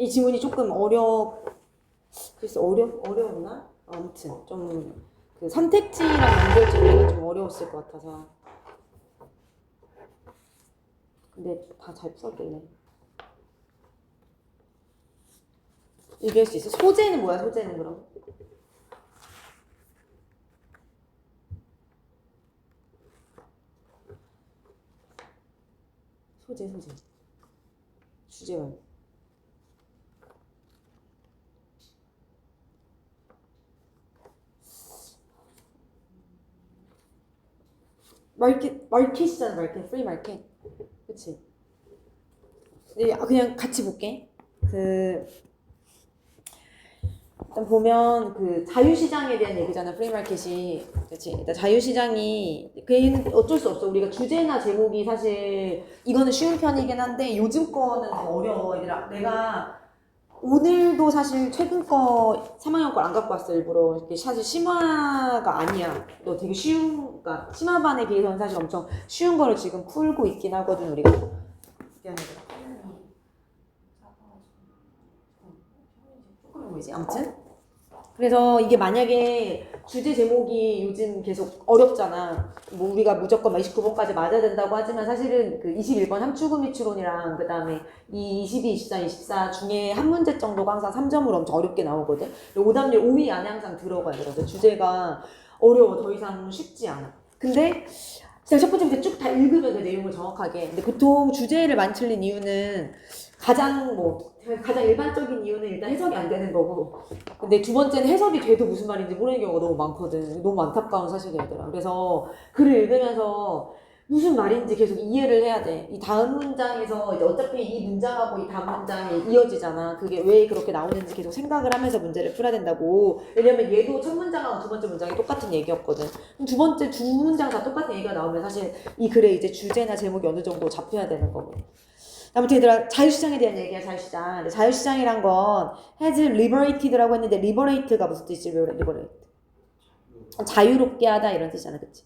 이 지문이 조금 글쎄 어려웠나? 아무튼 좀 그 선택지랑 연결지가 좀 어려웠을 것 같아서. 근데 다 잘 풀었겠네. 얘기할 수 있어? 소재는 뭐야? 소재는 그럼? 소재. 주제가. 마켓이잖아, 마켓. 프리 마켓. 그치? 그냥 같이 볼게. 일단 보면 그 자유시장에 대한 얘기잖아, 프리마켓이. 그치? 일단 자유시장이, 그게 어쩔 수 없어. 우리가 주제나 제목이 사실, 이거는 쉬운 편이긴 한데, 요즘 거는 더 어려워, 얘들아. 내가 오늘도 사실 최근 거, 3학년 걸 안 갖고 왔어, 일부러. 이게 사실 심화가 아니야. 너 되게 그러니까 심화반에 비해서는 사실 엄청 쉬운 거를 지금 풀고 있긴 하거든, 우리가. 조금 보이지? 아무튼. 그래서 이게 만약에 주제 제목이 요즘 계속 어렵잖아. 뭐 우리가 무조건 29번까지 맞아야 된다고 하지만 사실은 그 21번 함축음 이추론이랑 그 다음에 이 22, 23, 24 중에 한 문제 정도가 항상 3점으로 엄청 어렵게 나오거든. 오답률 5위 안에 항상 들어가야 되거든. 주제가 어려워. 더 이상 쉽지 않아. 근데 제가 첫 번째부터 쭉 다 읽으면 그 내용을 정확하게. 근데 보통 주제를 많이 틀린 이유는 가장 일반적인 이유는 일단 해석이 안 되는 거고, 근데 두 번째는 해석이 돼도 무슨 말인지 모르는 경우가 너무 많거든. 너무 안타까운 사실이더라. 그래서 글을 읽으면서 무슨 말인지 계속 이해를 해야 돼. 이 다음 문장에서 이제 어차피 이 문장하고 이 다음 문장이 이어지잖아. 그게 왜 그렇게 나오는지 계속 생각을 하면서 문제를 풀어야 된다고. 왜냐면 얘도 첫 문장하고 두 번째 문장이 똑같은 얘기였거든. 두 문장 다 똑같은 얘기가 나오면 사실 이 글의 이제 주제나 제목이 어느 정도 잡혀야 되는 거고. 아무튼 얘들아, 자유시장에 대한 얘기야. 자유시장. 자유시장이란 건 has liberated라고 했는데 liberate가 무슨 뜻이지? liberate. 자유롭게 하다 이런 뜻이잖아. 그치?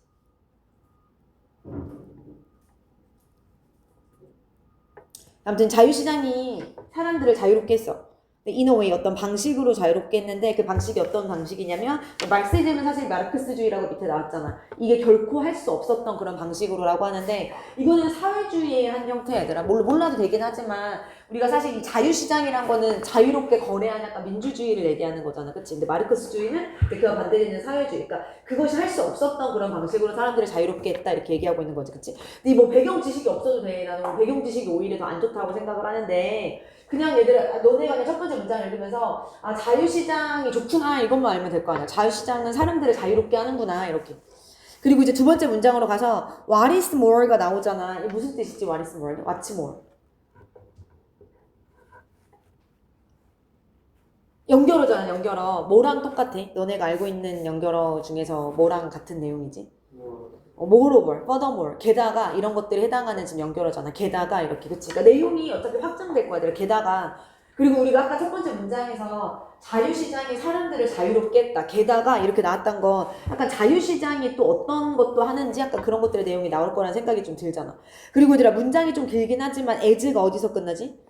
아무튼 자유시장이 사람들을 자유롭게 했어. in a way 어떤 방식으로 자유롭게 했는데 그 방식이 어떤 방식이냐면 말세즘은 사실 마르크스주의라고 밑에 나왔잖아. 이게 결코 할 수 없었던 그런 방식으로라고 하는데 이거는 사회주의의 한 형태야. 얘들아. 몰라도 되긴 하지만 우리가 사실 이 자유시장이란 거는 자유롭게 거래하는 약간 민주주의를 얘기하는 거잖아. 그치? 근데 마르크스주의는 그와 반대되는 사회주의. 그러니까 그것이 할 수 없었던 그런 방식으로 사람들을 자유롭게 했다 이렇게 얘기하고 있는 거지. 그치? 근데 뭐 배경 지식이 없어도 돼. 나는 배경 지식이 오히려 더 안 좋다고 생각을 하는데 그냥 얘들아, 너네가 그냥 첫 번째 문장을 읽으면서 자유시장이 좋구나 이것만 알면 될 거 아니야. 자유시장은 사람들을 자유롭게 하는구나 이렇게. 그리고 이제 두 번째 문장으로 가서 what is more가 나오잖아. 이게 무슨 뜻이지? what is more? what's more? 연결어잖아. 연결어. 뭐랑 똑같아? 너네가 알고 있는 연결어 중에서 뭐랑 같은 내용이지? moreover, furthermore, 게다가 이런 것들이 해당하는 지금 연결어잖아. 게다가 이렇게. 그치? 그러니까 내용이 어차피 확장될 거야. 게다가. 그리고 우리가 아까 첫 번째 문장에서 자유시장이 사람들을 자유롭게 했다. 게다가 이렇게 나왔던 건 약간 자유시장이 또 어떤 것도 하는지 약간 그런 것들의 내용이 나올 거라는 생각이 좀 들잖아. 그리고 얘들아, 문장이 좀 길긴 하지만 as가 어디서 끝나지?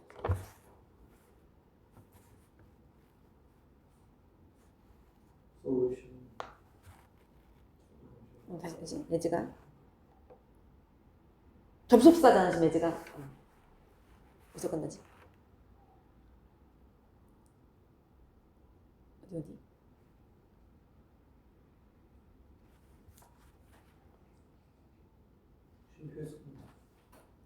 다시 그지? as가 접속사잖아 지금 as가. 어디서 끝나지? 어디?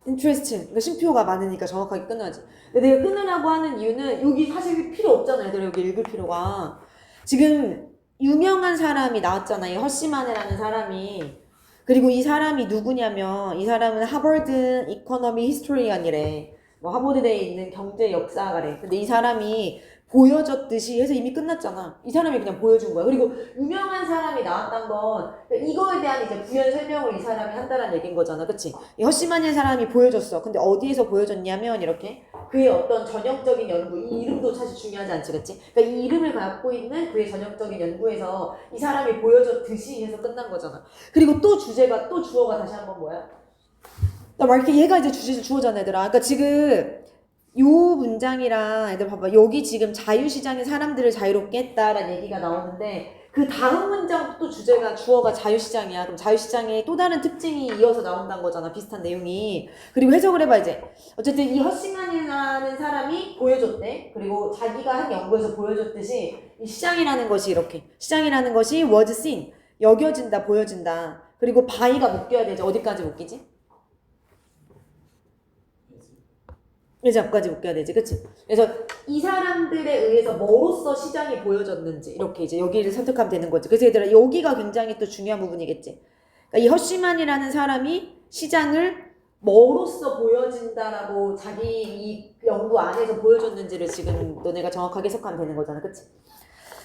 interest. 그러니까 쉼표가 많으니까 정확하게 끝나지. 근데 내가 끊으라고 하는 이유는 여기 사실 필요 없잖아. 얘들아 여기 읽을 필요가. 지금 유명한 사람이 나왔잖아. 이 허시만이라는 사람이. 그리고 이 사람이 누구냐면 이 사람은 하버드 이코노미 히스토리언이래. 뭐 하버드대에 있는 경제 역사가래. 근데 이 사람이 보여줬듯이 해서 이미 끝났잖아. 이 사람이 그냥 보여준 거야. 그리고 유명한 사람이 나왔던 건 이거에 대한 이제 부연 설명을 이 사람이 한다는 얘기인 거잖아. 그치? 이 허시만의 사람이 보여줬어. 근데 어디에서 보여줬냐면 이렇게 그의 어떤 전형적인 연구, 이 이름도 사실 중요하지 않지, 그치? 그러니까 이 이름을 갖고 있는 그의 전형적인 연구에서 이 사람이 보여줬듯이 해서 끝난 거잖아. 그리고 또 주어가 다시 한번 뭐야? 나 막 이렇게 얘가 이제 주어잖아, 얘들아. 그러니까 지금 요 문장이랑 애들 봐봐. 여기 지금 자유시장이 사람들을 자유롭게 했다라는 얘기가 나오는데 그 다음 문장도 주제가 주어가 자유시장이야. 그럼 자유시장의 또 다른 특징이 이어서 나온다는 거잖아. 비슷한 내용이. 그리고 해석을 해봐 이제. 어쨌든 이 허싱만이라는 사람이 보여줬대. 그리고 자기가 한 연구에서 보여줬듯이 이 시장이라는 것이 이렇게 시장이라는 것이 was seen 여겨진다 보여진다. 그리고 by가 묶여야 되지. 어디까지 묶이지? 이제 앞까지 묶여야 되지, 그치? 그래서 이 사람들에 의해서 뭐로서 시장이 보여졌는지 이렇게 이제 여기를 선택하면 되는 거지. 그래서 얘들아 여기가 굉장히 또 중요한 부분이겠지. 그러니까 이 허쉬만이라는 사람이 시장을 뭐로서 보여진다라고 자기 이 연구 안에서 보여줬는지를 지금 너네가 정확하게 해석하면 되는 거잖아, 그치?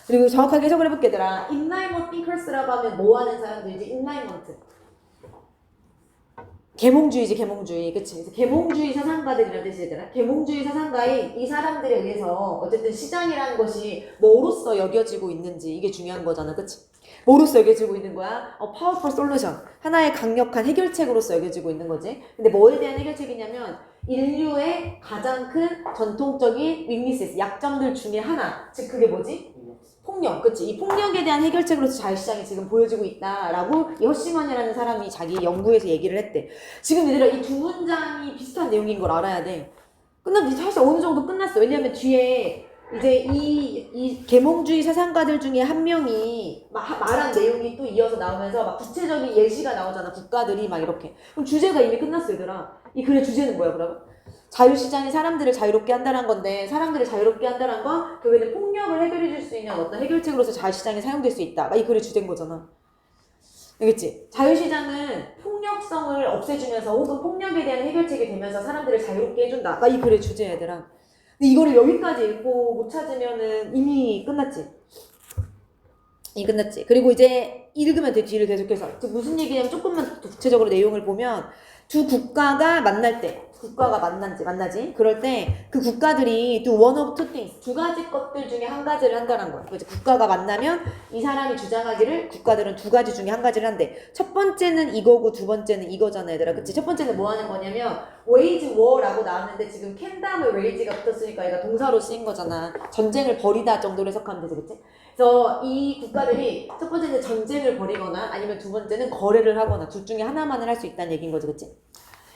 그리고 정확하게 해석을 해볼게 얘들아. 인라이먼트 띵커스라고 하면 뭐 하는 사람들이지? 인라이먼트. 계몽주의지 계몽주의 그치 그래서 계몽주의 사상가들이라는 뜻이잖아. 계몽주의 사상가의 이 사람들에 의해서 어쨌든 시장이라는 것이 뭐로서 여겨지고 있는지 이게 중요한 거잖아 그치 뭐로서 여겨지고 있는 거야? powerful solution 하나의 강력한 해결책으로서 여겨지고 있는 거지. 근데 뭐에 대한 해결책이냐면 인류의 가장 큰 전통적인 weaknesses 약점들 중에 하나 즉 그게 뭐지? 폭력, 그치? 이 폭력에 대한 해결책으로서 자유시장이 지금 보여지고 있다라고 이 허시먼이라는 사람이 자기 연구에서 얘기를 했대. 지금 얘들아 이 두 문장이 비슷한 내용인 걸 알아야 돼. 끝났지? 사실 어느 정도 끝났어. 왜냐면 뒤에 이제 이 계몽주의 사상가들 중에 한 명이 말한 내용이 또 이어서 나오면서 막 구체적인 예시가 나오잖아. 국가들이 막 이렇게. 그럼 주제가 이미 끝났어, 얘들아. 이 글의 주제는 뭐야, 그러면? 자유시장이 사람들을 자유롭게 한다는 건데 사람들을 자유롭게 한다는 건 결국에는 폭력을 해결해 줄 수 있는 어떤 해결책으로서 자유시장이 사용될 수 있다. 이 글의 주제인 거잖아. 알겠지? 자유시장은 폭력성을 없애주면서 혹은 폭력에 대한 해결책이 되면서 사람들을 자유롭게 해준다. 이 글의 주제 얘들아. 근데 이거를 여기까지 읽고 못 찾으면은 이미 끝났지. 이미 끝났지. 그리고 이제 읽으면 돼. 뒤를 계속해서. 무슨 얘기냐면 조금만 더 구체적으로 내용을 보면 두 국가가 만날 때 국가가 만나지. 그럴 때 그 국가들이 do one of two things 두 가지 것들 중에 한 가지를 한다는 거야. 그래서 국가가 만나면 이 사람이 주장하기를 국가들은 두 가지 중에 한 가지를 한대. 첫 번째는 이거고 두 번째는 이거잖아, 얘들아. 그치? 첫 번째는 뭐 하는 거냐면 wage war라고 나왔는데 지금 can 다음에 wage가 붙었으니까 얘가 동사로 쓰인 거잖아. 전쟁을 벌이다 정도로 해석하면 되지, 그치? 그래서 이 국가들이 첫 번째는 전쟁을 벌이거나 아니면 두 번째는 거래를 하거나 둘 중에 하나만을 할 수 있다는 얘기인 거지, 그치?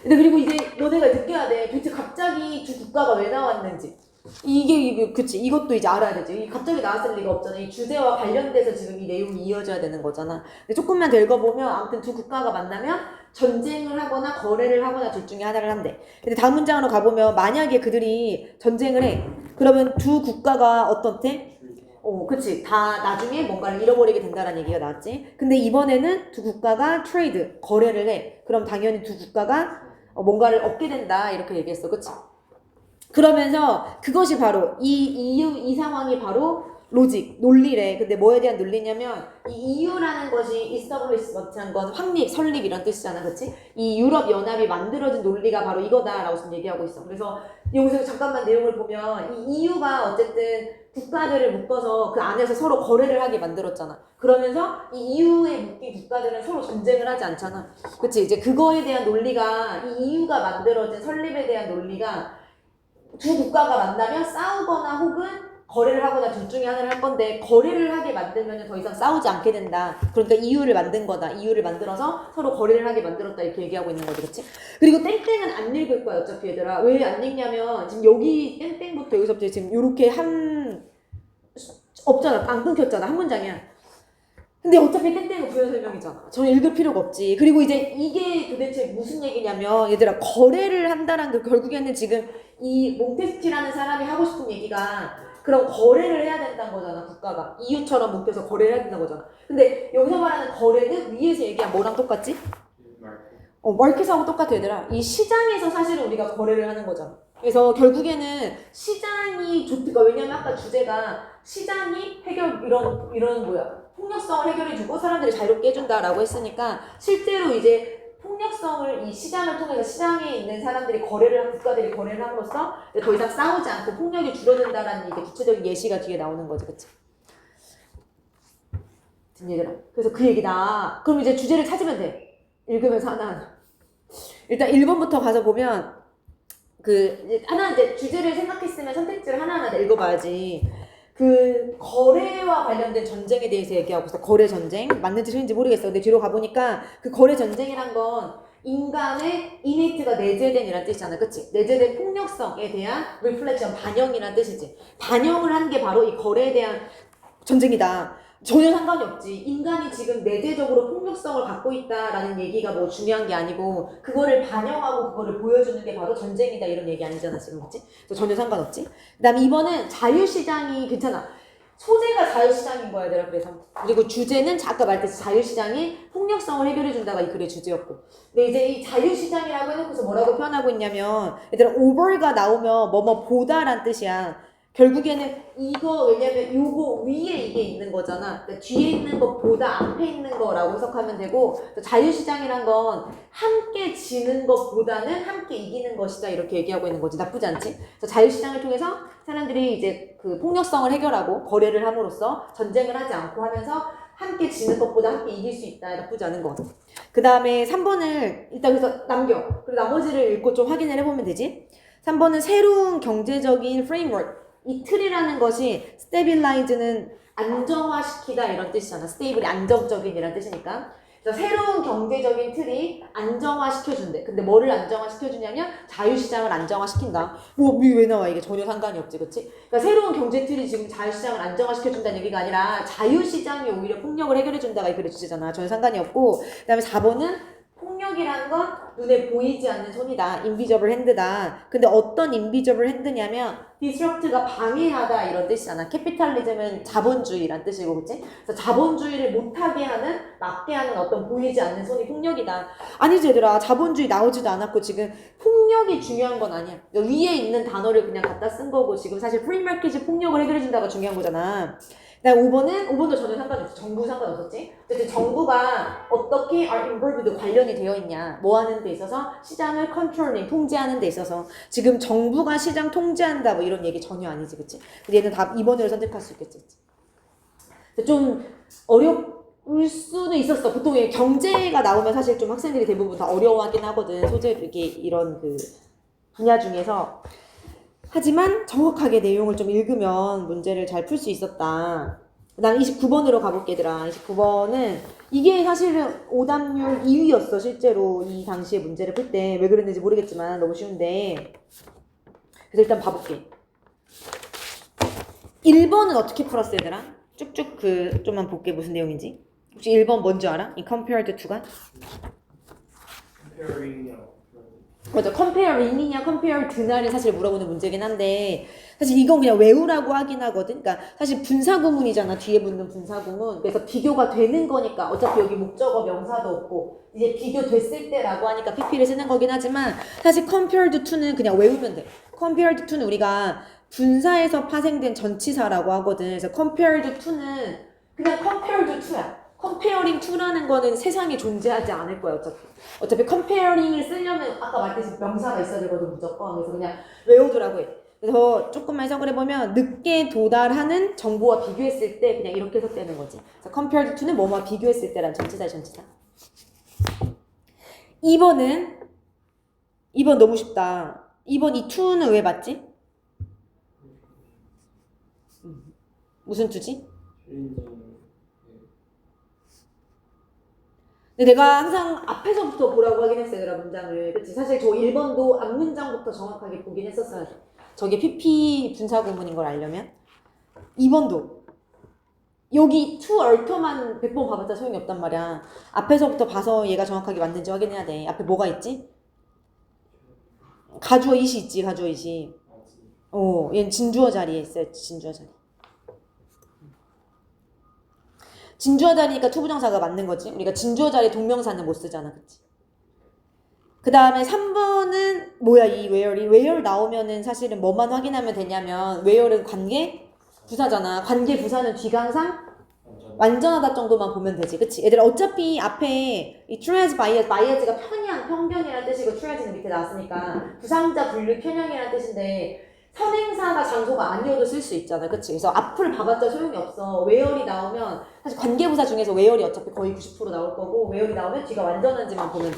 근데 그리고 이제 너네가 느껴야 돼. 도대체 갑자기 두 국가가 왜 나왔는지. 이게 그치. 이것도 이제 알아야 되지. 갑자기 나왔을 리가 없잖아. 이 주제와 관련돼서 지금 이 내용이 이어져야 되는 거잖아. 근데 조금만 더 읽어보면 아무튼 두 국가가 만나면 전쟁을 하거나 거래를 하거나 둘 중에 하나를 한대. 근데 다음 문장으로 가보면 만약에 그들이 전쟁을 해. 그러면 두 국가가 어떻대? 그치. 다 나중에 뭔가를 잃어버리게 된다는 얘기가 나왔지. 근데 이번에는 두 국가가 트레이드, 거래를 해. 그럼 당연히 두 국가가 뭔가를 얻게 된다. 이렇게 얘기했어. 그치? 그러면서 그것이 바로 이 상황이 바로 로직, 논리래. 근데 뭐에 대한 논리냐면 이 EU라는 것이 establishment한 건 확립, 설립 이런 뜻이잖아. 그치? 이 유럽 연합이 만들어진 논리가 바로 이거다라고 지금 얘기하고 있어. 그래서 여기서 잠깐만 내용을 보면 이 EU가 어쨌든 국가들을 묶어서 그 안에서 서로 거래를 하게 만들었잖아. 그러면서 이 EU에 묶인 국가들은 서로 전쟁을 하지 않잖아. 그치? 이제 그거에 대한 논리가 이 EU가 만들어진 설립에 대한 논리가 두 국가가 만나면 싸우거나 혹은 거래를 하거나 둘 중에 하나를 할 건데 거래를 하게 만들면 더 이상 싸우지 않게 된다. 그러니까 EU를 만든 거다. EU를 만들어서 서로 거래를 하게 만들었다. 이렇게 얘기하고 있는 거지. 그치? 그리고 땡땡은 안 읽을 거야. 어차피 얘들아. 왜 안 읽냐면 지금 여기 땡땡부터 여기서부터 지금 요렇게 없잖아. 안 끊겼잖아. 한 문장이야. 근데 어차피 땡땡은 부연 설명이잖아. 저는 읽을 필요가 없지. 그리고 이제 이게 도대체 무슨 얘기냐면 얘들아 거래를 한다는 게 결국에는 지금 이 몽테스키라는 사람이 하고 싶은 얘기가 그럼 거래를 해야 된다는 거잖아. 국가가 EU처럼 묶여서 거래를 해야 된다는 거잖아. 근데 여기서 말하는 거래는 위에서 얘기한 뭐랑 똑같지? 마켓하고 똑같아 얘들아. 이 시장에서 사실은 우리가 거래를 하는 거잖아. 그래서 결국에는 시장이 좋니까 왜냐면 아까 주제가 시장이 이런 뭐야 폭력성을 해결해주고 사람들을 자유롭게 해준다라고 했으니까 실제로 이제 폭력성을 이 시장을 통해서 시장에 있는 사람들이 국가들이 거래를 함으로써 더 이상 싸우지 않고 폭력이 줄어든다라는 이제 구체적인 예시가 뒤에 나오는 거지, 그치? 얘들아. 그래서 그 얘기다. 그럼 이제 주제를 찾으면 돼. 읽으면서 하나하나. 일단 1번부터 가서 보면 하나 이제 주제를 생각했으면 선택지를 하나하나 읽어봐야지. 그 거래와 관련된 전쟁에 대해서 얘기하고 있어. 거래 전쟁 맞는지 틀린지 모르겠어. 근데 뒤로 가보니까 그 거래 전쟁이란 건 인간의 이네이트가 내재된 이란 뜻이잖아, 그치? 내재된 폭력성에 대한 리플렉션, 반영이란 뜻이지. 반영을 한 게 바로 이 거래에 대한 전쟁이다. 전혀 상관이 없지. 인간이 지금 내재적으로 폭력성을 갖고 있다라는 얘기가 뭐 중요한 게 아니고 그거를 반영하고 그거를 보여주는 게 바로 전쟁이다 이런 얘기 아니잖아 지금, 그치? 그래서 전혀 상관없지. 그 다음에 2번은 자유시장이 괜찮아. 소재가 자유시장인 거야 얘들아. 그래서 그리고 주제는 아까 말했듯이 자유시장이 폭력성을 해결해준다가 이 글의 주제였고, 근데 이제 이 자유시장이라고 해놓고서 뭐라고 표현하고 있냐면 얘들아 over가 나오면 뭐뭐 보다란 뜻이야. 결국에는 이거 왜냐면 요거 위에 이게 있는 거잖아. 그러니까 뒤에 있는 것보다 앞에 있는 거라고 해석하면 되고, 자유시장이란 건 함께 지는 것보다는 함께 이기는 것이다 이렇게 얘기하고 있는 거지. 나쁘지 않지? 그래서 자유시장을 통해서 사람들이 이제 그 폭력성을 해결하고 거래를 함으로써 전쟁을 하지 않고 하면서 함께 지는 것보다 함께 이길 수 있다. 나쁘지 않은 거. 그 다음에 3번을 일단 그래서 남겨. 그리고 나머지를 읽고 좀 확인을 해보면 되지. 3번은 새로운 경제적인 프레임워크. 이 틀이라는 것이 stabilize는 안정화시키다 이런 뜻이잖아. stable이 안정적인 이런 뜻이니까. 그래서 새로운 경제적인 틀이 안정화시켜준대. 근데 뭐를 안정화시켜주냐면 자유시장을 안정화시킨다. 왜 나와 이게 전혀 상관이 없지, 그치? 그러니까 새로운 경제 틀이 지금 자유시장을 안정화시켜준다는 얘기가 아니라 자유시장이 오히려 폭력을 해결해준다가 이 글의 주제잖아. 전혀 상관이 없고. 그 다음에 4번은 폭력이라는 건 눈에 보이지 않는 손이다. invisible hand다. 근데 어떤 invisible hand냐면 disrupt가 방해하다 이런 뜻이잖아. 캐피탈리즘은 자본주의란 뜻이고, 그치? 그래서 자본주의를 못하게 하는, 막게 하는 어떤 보이지 않는 손이 폭력이다. 아니지 얘들아. 자본주의 나오지도 않았고 지금 폭력이 중요한 건 아니야. 위에 있는 단어를 그냥 갖다 쓴 거고 지금 사실 프리마켓이 폭력을 해결해준다가 중요한 거잖아. 그다음 5번도 전혀 상관없어. 정부 상관없었지. 어쨌든 정부가 어떻게 are involved 관련이 되어 있냐. 뭐 하는 데 있어서 시장을 controlling, 통제하는 데 있어서 지금 정부가 시장 통제한다 뭐 이런 얘기 전혀 아니지, 그치? 근데 얘는 다 2번으로 선택할 수 있겠지, 그치? 좀 어려울 수는 있었어. 보통 경제가 나오면 사실 좀 학생들이 대부분 다 어려워하긴 하거든. 소재 이게 이런 그 분야 중에서. 하지만 정확하게 내용을 좀 읽으면 문제를 잘 풀 수 있었다. 난 29번으로 가볼게, 얘들아. 29번은 이게 사실은 오답률 2위였어, 실제로. 이 당시에 문제를 풀 때. 왜 그랬는지 모르겠지만 너무 쉬운데. 그래서 일단 봐볼게. 1번은 어떻게 풀었어, 얘들아? 쭉쭉 좀만 볼게, 무슨 내용인지. 혹시 1번 뭔지 알아? 이 compared to가? 맞아. comparing이냐 compare to냐를 사실 물어보는 문제긴 한데 사실 이건 그냥 외우라고 하긴 하거든. 그러니까 사실 분사구문이잖아. 뒤에 붙는 분사구문. 그래서 비교가 되는 거니까 어차피 여기 목적어 명사도 없고 이제 비교됐을 때라고 하니까 PP를 쓰는 거긴 하지만 사실 compared to는 그냥 외우면 돼. compared to는 우리가 분사에서 파생된 전치사라고 하거든. 그래서 compared to는 그냥 compared to야. comparing to라는 거는 세상에 존재하지 않을 거야, 어차피 comparing을 쓰려면 아까 말했듯이 명사가 있어야 되거든, 무조건. 그래서 그냥 외우더라고 해. 그래서 조금만 해석을 해보면 늦게 도달하는 정보와 비교했을 때 그냥 이렇게 해석되는 거지. 그래서 compared to는 뭐뭐와 비교했을 때란 전치사의 전치사. 2번 너무 쉽다. 2번 이 to는 왜 맞지? 무슨 to지? 근데 내가 항상 앞에서부터 보라고 하긴 했어요, 얘들아, 문장을. 그치? 사실 저 1번도 앞문장부터 정확하게 보긴 했었어요. 저게 PP 분사구문인 걸 알려면. 2번도. 여기 to 얼터만 100번 봐봤자 소용이 없단 말이야. 앞에서부터 봐서 얘가 정확하게 맞는지 확인해야 돼. 앞에 뭐가 있지? 가주어 이시 있지, 가주어 이시. 얘는 진주어 자리에 있어요, 진주어 자리. 진주어 자리니까 투부정사가 맞는 거지. 우리가 진주어 자리 동명사는 못 쓰잖아, 그치? 그 다음에 3번은 뭐야, 이 where이? where 나오면은 사실은 뭐만 확인하면 되냐면 where은 관계 부사잖아. 관계 부사는 뒤가 항상 완전하다 정도만 보면 되지, 그치? 얘들아, 어차피 앞에 이 true as bias가 편변이라는 뜻이고 true as는 밑에 나왔으니까 부상자 분류 편향이라는 뜻인데 선행사가 장소가 아니어도 쓸 수 있잖아, 그치? 그래서 앞을 봐봤자 소용이 없어. where이 나오면 사실 관계부사 중에서 where이 어차피 거의 90% 나올 거고 where이 나오면 뒤가 완전한지만 보면 돼.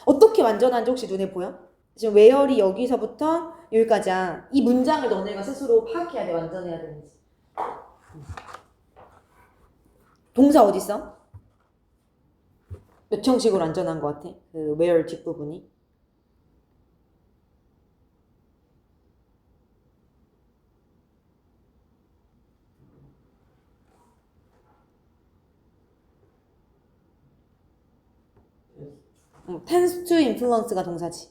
어떻게 완전한지 혹시 눈에 보여? 지금 where이 여기서부터 여기까지야. 이 문장을 너네가 스스로 파악해야 돼. 완전해야 되는지. 동사 어디 있어? 몇 형식으로 완전한 것 같아? 그 where 뒷부분이. tends to influence가 동사지.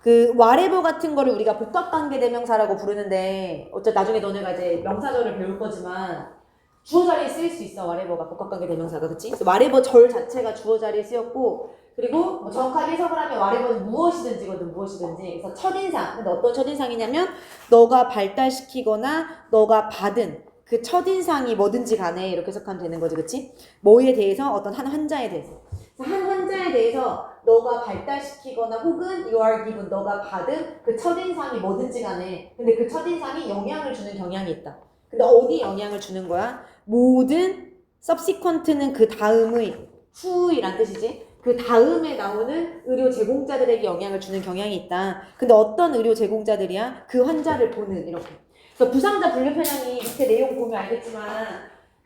그 whatever 같은 거를 우리가 복합관계대명사라고 부르는데 어차피 나중에 너네가 이제 명사절을 배울 거지만 주어 자리에 쓰일 수 있어. whatever가 복합관계대명사가. 그치? whatever 절 자체가 주어 자리에 쓰였고 그리고 뭐 정확하게 해석을 하면 whatever는 무엇이든지거든. 무엇이든지. 그래서 첫인상. 근데 어떤 첫인상이냐면 너가 발달시키거나 너가 받은 그 첫인상이 뭐든지 간에 이렇게 해석하면 되는 거지. 그치? 뭐에 대해서 어떤 한 환자에 대해서. 한 환자에 대해서 너가 발달시키거나 혹은 you are given 너가 받은 그 첫인상이 뭐든지 간에 근데 그 첫인상이 영향을 주는 경향이 있다. 근데 어디 영향을 주는 거야? 모든 subsequent는 그 다음의 후이란 뜻이지. 그 다음에 나오는 의료 제공자들에게 영향을 주는 경향이 있다. 근데 어떤 의료 제공자들이야? 그 환자를 보는 이렇게. 그래서 부상자 분류 편향이 밑에 내용 보면 알겠지만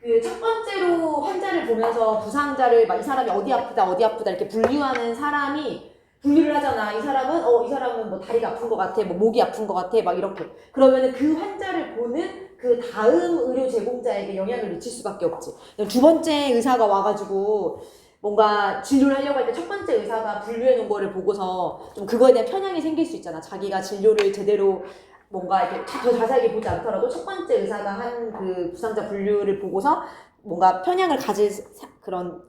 그 첫 번째로 환자를 보면서 부상자를 막 이 사람이 어디 아프다 이렇게 분류하는 사람이 분류를 하잖아. 이 사람은 뭐 다리가 아픈 것 같아, 뭐 목이 아픈 것 같아, 막 이렇게. 그러면은 그 환자를 보는 그 다음 의료 제공자에게 영향을 미칠 수밖에 없지. 두 번째 의사가 와가지고 뭔가 진료를 하려고 할 때 첫 번째 의사가 분류해 놓은 거를 보고서 좀 그거에 대한 편향이 생길 수 있잖아. 자기가 진료를 제대로 뭔가 이렇게 더 자세하게 보지 않더라도 첫 번째 의사가 한 그 부상자 분류를 보고서 뭔가 편향을 가질 그런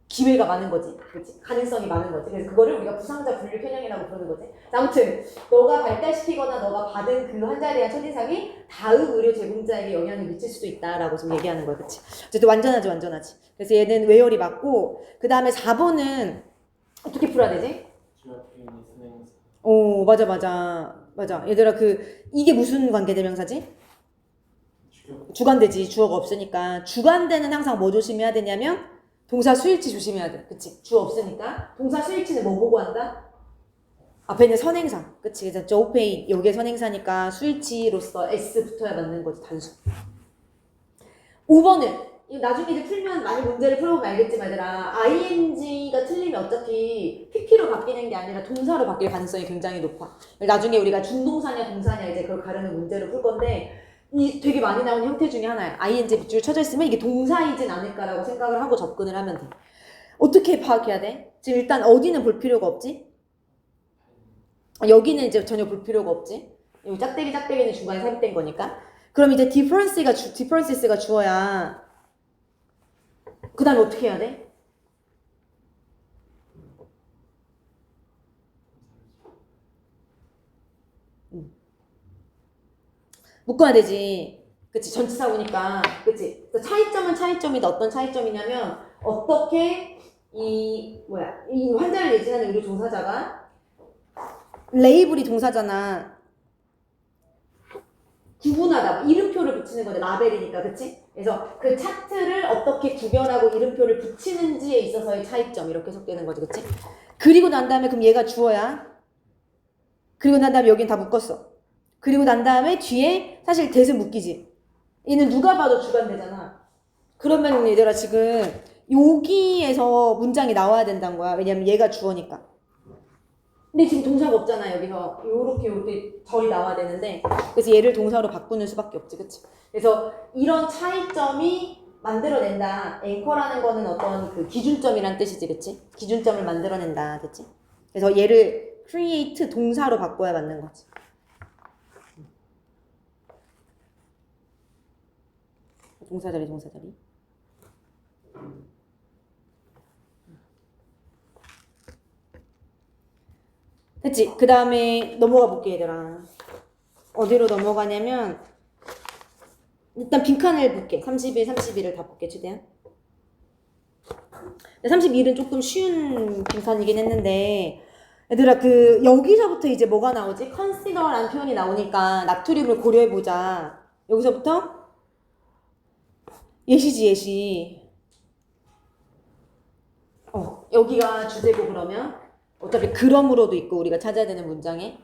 기회가 많은 거지. 그치? 가능성이 많은 거지. 그래서 그거를 우리가 부상자 분류 편향이라고 부르는 거지. 아무튼 너가 발달시키거나 너가 받은 그 환자에 대한 첫인상이 다음 의료 제공자에게 영향을 미칠 수도 있다라고 지금 얘기하는 거야. 그치? 어쨌든 완전하지. 그래서 얘는 외열이 맞고 그 다음에 4번은 어떻게 풀어야 되지? 오, 맞아. 얘들아, 이게 무슨 관계대명사지? 주관되지. 주어가 없으니까. 주관되는 항상 뭐 조심해야 되냐면, 동사 수일치 조심해야 돼. 그치? 주어 없으니까. 동사 수일치는 뭐 보고 한다? 앞에 있는 선행사. 그치? 그래서 조페이, 여기에 선행사니까 수일치로서 S 붙어야 맞는 거지, 단수. 5번은, 나중에 이제 풀면 많이 문제를 풀어보면 알겠지만 얘들아 ing가 틀리면 어차피 pp로 바뀌는 게 아니라 동사로 바뀔 가능성이 굉장히 높아. 나중에 우리가 준동사냐 동사냐 이제 그걸 가르는 문제로 풀 건데 이 되게 많이 나오는 형태 중에 하나야. ing 밑줄 쳐져 있으면 이게 동사이진 않을까라고 생각을 하고 접근을 하면 돼. 어떻게 파악해야 돼? 지금 일단 어디는 볼 필요가 없지? 여기는 이제 전혀 볼 필요가 없지. 여기 짝대기는 중간에 삽입된 거니까. 그럼 이제 differences가 주어야 그 다음에 어떻게 해야 돼? 묶어야 되지. 그치? 전치사고니까. 그치? 차이점은 차이점이다. 어떤 차이점이냐면 어떻게 이 환자를 예지하는 의료 종사자가 레이블이 동사잖아. 구분하다. 이름표를 붙이는 건데 라벨이니까. 그치? 그래서 그 차트를 어떻게 구별하고 이름표를 붙이는지에 있어서의 차이점 이렇게 해석되는 거지. 그치? 그리고 난 다음에 그럼 얘가 주어야. 그리고 난 다음에 여긴 다 묶었어. 그리고 난 다음에 뒤에 사실 대신 묶이지. 얘는 누가 봐도 주관되잖아. 그러면 얘들아 지금 여기에서 문장이 나와야 된다는 거야. 왜냐면 얘가 주어니까. 근데 지금 동사가 없잖아. 여기서 요렇게 절이 나와야 되는데 그래서 얘를 동사로 바꾸는 수밖에 없지. 그치? 그래서 이런 차이점이 만들어낸다. 앵커라는 거는 어떤 그 기준점이란 뜻이지. 그치? 기준점을 만들어낸다. 그치? 그래서 얘를 create 동사로 바꿔야 맞는 거지. 동사자리. 됐지? 그 다음에 넘어가 볼게 얘들아. 어디로 넘어가냐면 일단 빈칸을 볼게. 31, 31을 다 볼게 최대한. 31은 조금 쉬운 빈칸이긴 했는데 얘들아 여기서부터 이제 뭐가 나오지? consider라는 표현이 나오니까 나트륨을 고려해보자. 여기서부터 예시. 여기가 주제고 그러면 어차피 그러므로도 있고 우리가 찾아야 되는 문장에.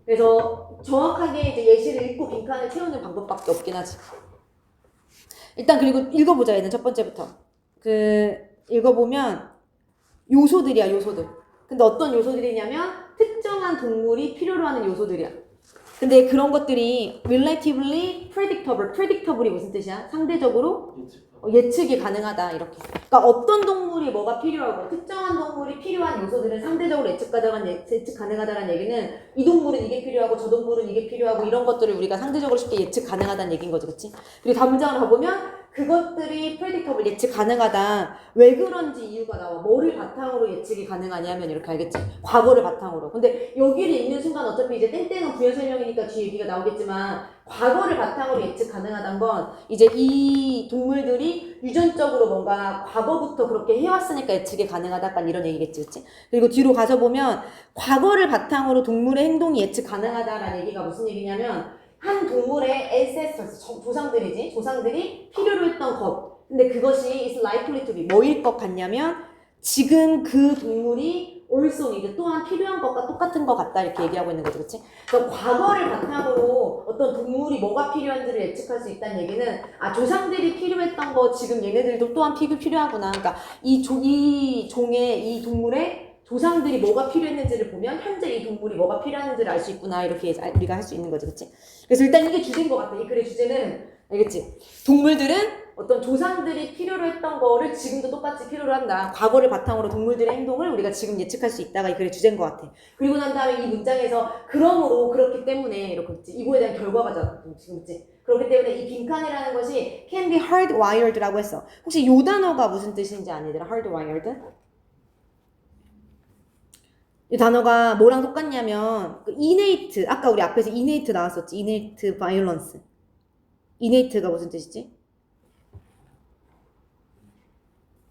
그래서 정확하게 이제 예시를 읽고 빈칸을 채우는 방법밖에 없긴 하지. 일단 그리고 읽어보자. 얘는 첫 번째부터. 읽어보면 요소들이야, 요소들. 근데 어떤 요소들이냐면 특정한 동물이 필요로 하는 요소들이야. 근데 그런 것들이 relatively predictable. predictable이 무슨 뜻이야? 상대적으로 예측이 가능하다 이렇게. 그러니까 어떤 동물이 뭐가 필요하고 특정한 동물이 필요한 요소들은 상대적으로 예측 가능하다는 얘기는 이 동물은 이게 필요하고 저 동물은 이게 필요하고 이런 것들을 우리가 상대적으로 쉽게 예측 가능하다는 얘기인 거지, 그렇지? 그리고 다음 문장을 가보면 그것들이 predictable 예측 가능하다. 왜 그런지 이유가 나와. 뭐를 바탕으로 예측이 가능하냐면 이렇게 알겠지? 과거를 바탕으로. 근데 여기를 읽는 순간 어차피 이제 땡땡은 부연 설명이니까 뒤에 얘기가 나오겠지만 과거를 바탕으로 예측 가능하다는 건 이제 이 동물들이 유전적으로 뭔가 과거부터 그렇게 해왔으니까 예측이 가능하다. 약간 이런 얘기겠지, 그치? 그리고 뒤로 가서 보면 과거를 바탕으로 동물의 행동이 예측 가능하다라는 얘기가 무슨 얘기냐면 한 동물의 ancestors, 조상들이지. 조상들이 필요로 했던 것. 근데 그것이 is likely to be 뭐일 것 같냐면 지금 그 동물이 also need 또한 필요한 것과 똑같은 것 같다 이렇게 얘기하고 있는 거지, 그렇지? 그러니까 과거를 바탕으로 어떤 동물이 뭐가 필요한지를 예측할 수 있다는 얘기는 조상들이 필요했던 거 지금 얘네들도 또한 필요하구나. 그러니까 이 종의 이 동물의 조상들이 뭐가 필요했는지를 보면 현재 이 동물이 뭐가 필요한지를 알 수 있구나 이렇게 우리가 할 수 있는 거지, 그렇지? 그래서 일단 이게 주제인 것 같아. 이 글의 주제는 알겠지? 동물들은 어떤 조상들이 필요로 했던 거를 지금도 똑같이 필요로 한다. 과거를 바탕으로 동물들의 행동을 우리가 지금 예측할 수 있다가 이 글의 주제인 것 같아. 그리고 난 다음에 이 문장에서 그러므로 그렇기 때문에 이렇게 있지. 이거에 대한 결과가 지금 있지. 그렇기 때문에 이 빈칸이라는 것이 can be hardwired라고 했어. 혹시 이 단어가 무슨 뜻인지 아니 얘들아? hardwired? 이 단어가 뭐랑 똑같냐면 innate, 아까 우리 앞에서 innate 나왔었지. innate violence. innate가 무슨 뜻이지?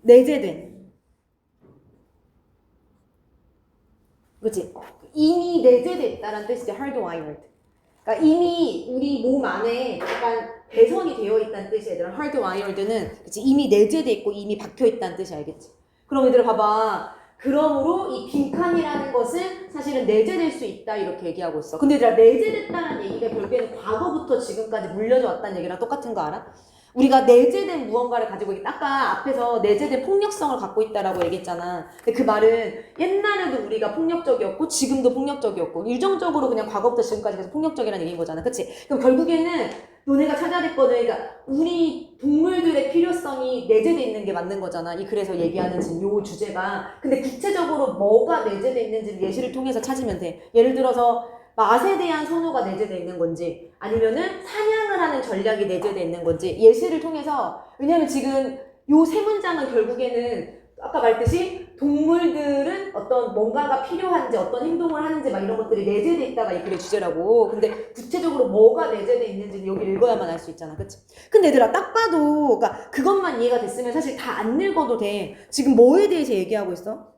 내재된. 그치? 이미 내재됐다라는 뜻이지. hardwired. 그러니까 이미 우리 몸 안에 약간 배선이 되어 있다는 뜻이야. 얘들아. hardwired는 그치? 이미 내재돼 있고 이미 박혀 있다는 뜻이 알겠지? 그럼 얘들아 봐봐. 그러므로 이 빈칸이라는 것은 사실은 내재될 수 있다 이렇게 얘기하고 있어. 근데 얘들아 내재됐다는 얘기가 결국에는 과거부터 지금까지 물려져 왔다는 얘기랑 똑같은 거 알아? 우리가 내재된 무언가를 가지고 있다. 아까 앞에서 내재된 폭력성을 갖고 있다라고 얘기했잖아. 근데 그 말은 옛날에도 우리가 폭력적이었고 지금도 폭력적이었고 유정적으로 그냥 과거부터 지금까지 계속 폭력적이라는 얘기인 거잖아. 그치? 그럼 결국에는 너네가 찾아야 될 거는 그러니까 우리 동물들의 필요성이 내재되어 있는 게 맞는 거잖아. 이 글에서 얘기하는 지금 요 주제가. 근데 구체적으로 뭐가 내재되어 있는지를 예시를 통해서 찾으면 돼. 예를 들어서 맛에 대한 선호가 내재되어 있는 건지 아니면은 사냥을 하는 전략이 내재되어 있는 건지 예시를 통해서. 왜냐면 지금 요 세 문장은 결국에는 아까 말했듯이 동물들은 어떤 뭔가가 필요한지 어떤 행동을 하는지 막 이런 것들이 내재되어 있다가 이 글의 주제라고. 근데 구체적으로 뭐가 내재되어 있는지는 여기 읽어야만 알 수 있잖아. 그치? 근데 얘들아 딱 봐도 그러니까 그것만 이해가 됐으면 사실 다 안 읽어도 돼. 지금 뭐에 대해서 얘기하고 있어?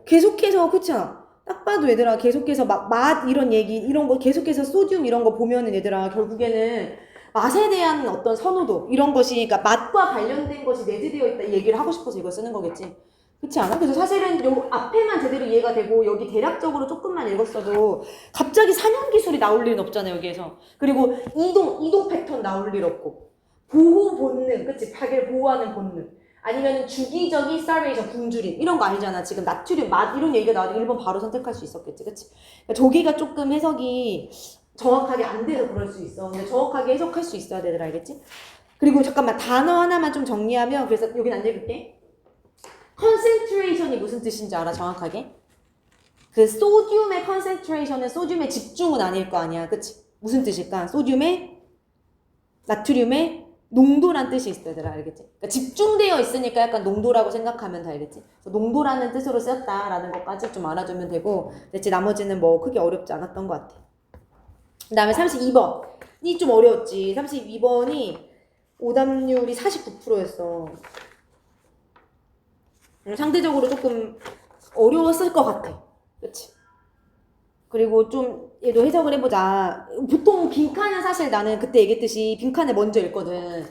계속해서 그치? 딱 봐도 얘들아 계속해서 막 맛 이런 얘기 이런 거 계속해서 소듐 이런 거 보면은 얘들아 결국에는 맛에 대한 어떤 선호도 이런 것이 그러니까 맛과 관련된 것이 내재되어 있다 이 얘기를 하고 싶어서 이걸 쓰는 거겠지. 그렇지 않아? 그래서 사실은 요 앞에만 제대로 이해가 되고 여기 대략적으로 조금만 읽었어도 갑자기 사냥 기술이 나올 일은 없잖아요 여기에서. 그리고 이동 패턴 나올 일 없고 보호 본능, 그치? 자기를 보호하는 본능. 아니면 주기적인 starvation, 굶주림 이런 거 아니잖아. 지금 나트륨, 맛 이런 얘기가 나와도 1번 바로 선택할 수 있었겠지, 그치? 그러니까 저기가 조금 해석이 정확하게 안 돼서 그럴 수 있어. 근데 정확하게 해석할 수 있어야 되더라, 알겠지? 그리고 잠깐만 단어 하나만 좀 정리하면 그래서 여긴 안 읽을게. concentration이 무슨 뜻인지 알아, 정확하게? 그 소듐의 concentration은 소듐의 집중은 아닐 거 아니야, 그치? 무슨 뜻일까? 소듐의 나트륨의 농도란 뜻이 있어, 얘들아, 알겠지? 그러니까 집중되어 있으니까 약간 농도라고 생각하면 다 알겠지? 그래서 농도라는 뜻으로 쓰였다라는 것까지 좀 알아두면 되고, 대체 나머지는 뭐 크게 어렵지 않았던 것 같아. 그 다음에 32번이 좀 어려웠지. 32번이 오답률이 49%였어. 상대적으로 조금 어려웠을 것 같아. 그치? 그리고 좀 얘도 해석을 해보자. 보통 빈칸은 사실 나는 그때 얘기했듯이 빈칸을 먼저 읽거든.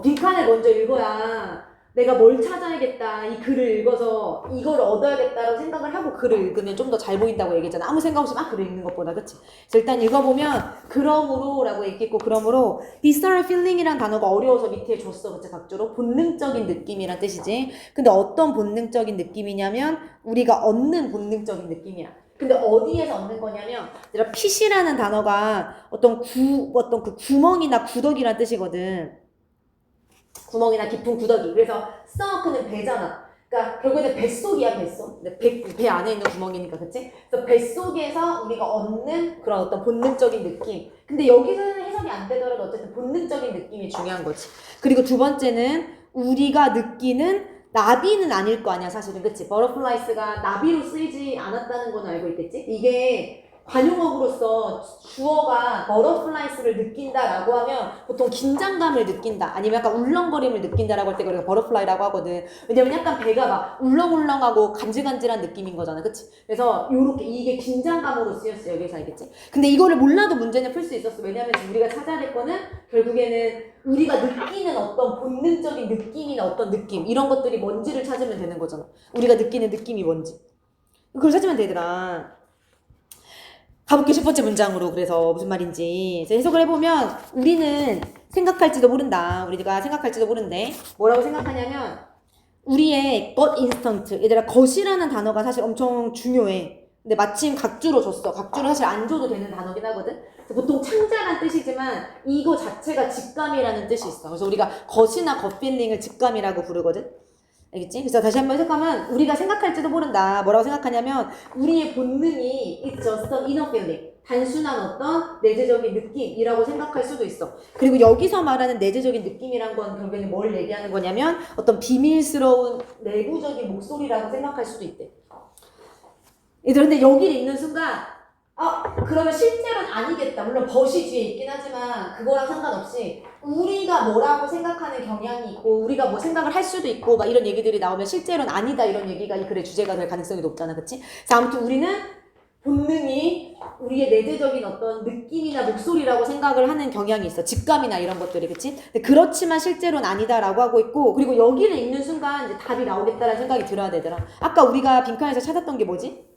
빈칸을 먼저 읽어야 내가 뭘 찾아야겠다. 이 글을 읽어서 이걸 얻어야겠다라고 생각을 하고 글을 읽으면 좀 더 잘 보인다고 얘기했잖아. 아무 생각 없이 막 글을 읽는 것보다, 그치? 그래서 일단 읽어보면 그러므로 라고 얘기했고, 그러므로 visceral feeling이란 단어가 어려워서 밑에 줬어, 그치? 각주로. 본능적인 느낌이란 뜻이지. 근데 어떤 본능적인 느낌이냐면 우리가 얻는 본능적인 느낌이야. 근데 어디에서 얻는 거냐면 얘들아, pit이라는 단어가 어떤 그 구멍이나 구더기란 뜻이거든. 구멍이나 깊은 구더기. 그래서 stomach는 배잖아. 그러니까 결국에는 뱃속이야, 뱃속. 배 안에 있는 구멍이니까, 그치? 그래서 뱃속에서 우리가 얻는 그런 어떤 본능적인 느낌. 근데 여기서는 해석이 안 되더라도 어쨌든 본능적인 느낌이 중요한 거지. 그리고 두 번째는 우리가 느끼는 나비는 아닐 거 아니야, 사실은. 그치? butterflies가 나비로 쓰이지 않았다는 건 알고 있겠지? 이게 관용어구로서 주어가 butterflies를 느낀다라고 하면 보통 긴장감을 느낀다, 아니면 약간 울렁거림을 느낀다라고 할 때 우리가 butterfly라고 하거든. 왜냐면 약간 배가 막 울렁울렁하고 간질간질한 느낌인 거잖아, 그치? 그래서 요렇게 이게 긴장감으로 쓰였어, 여기서 알겠지? 근데 이거를 몰라도 문제는 풀 수 있었어. 왜냐면 지금 우리가 찾아야 될 거는 결국에는 우리가 느끼는 어떤 본능적인 느낌이나 어떤 느낌, 이런 것들이 뭔지를 찾으면 되는 거잖아. 우리가 느끼는 느낌이 뭔지 그걸 찾으면 되더라. 가볼게, 첫 번째 문장으로. 그래서 무슨 말인지 해석을 해보면 우리는 생각할지도 모른다. 우리가 생각할지도 모른대. 뭐라고 생각하냐면 우리의 gut instinct. 얘들아, 것이라는 단어가 사실 엄청 중요해. 근데 마침 각주로 줬어. 각주로 사실 안 줘도 되는 단어긴 하거든. 보통 창자란 뜻이지만 이거 자체가 직감이라는 뜻이 있어. 그래서 우리가 것이나 gut feeling을 직감이라고 부르거든. 알겠지? 그래서 다시 한번 해석하면 우리가 생각할지도 모른다. 뭐라고 생각하냐면 우리의 본능이 it's just an inner feeling. 단순한 어떤 내재적인 느낌이라고 생각할 수도 있어. 그리고 여기서 말하는 내재적인 느낌이란 건 결국에는 뭘 얘기하는 거냐면 어떤 비밀스러운 내부적인 목소리라고 생각할 수도 있대. 얘들 근데 여기를 읽는 순간 그러면 실제로는 아니겠다. 물론 벗이 뒤에 있긴 하지만 그거랑 상관없이 우리가 뭐라고 생각하는 경향이 있고 우리가 뭐 생각을 할 수도 있고 막 이런 얘기들이 나오면 실제로는 아니다, 이런 얘기가 이 글의 주제가 될 가능성이 높잖아, 그치? 자, 아무튼 우리는 본능이 우리의 내재적인 어떤 느낌이나 목소리라고 생각을 하는 경향이 있어. 직감이나 이런 것들이, 그치? 근데 그렇지만 실제로는 아니다라고 하고 있고, 그리고 여기를 읽는 순간 이제 답이 나오겠다라는 생각이 들어야 되더라. 아까 우리가 빈칸에서 찾았던 게 뭐지?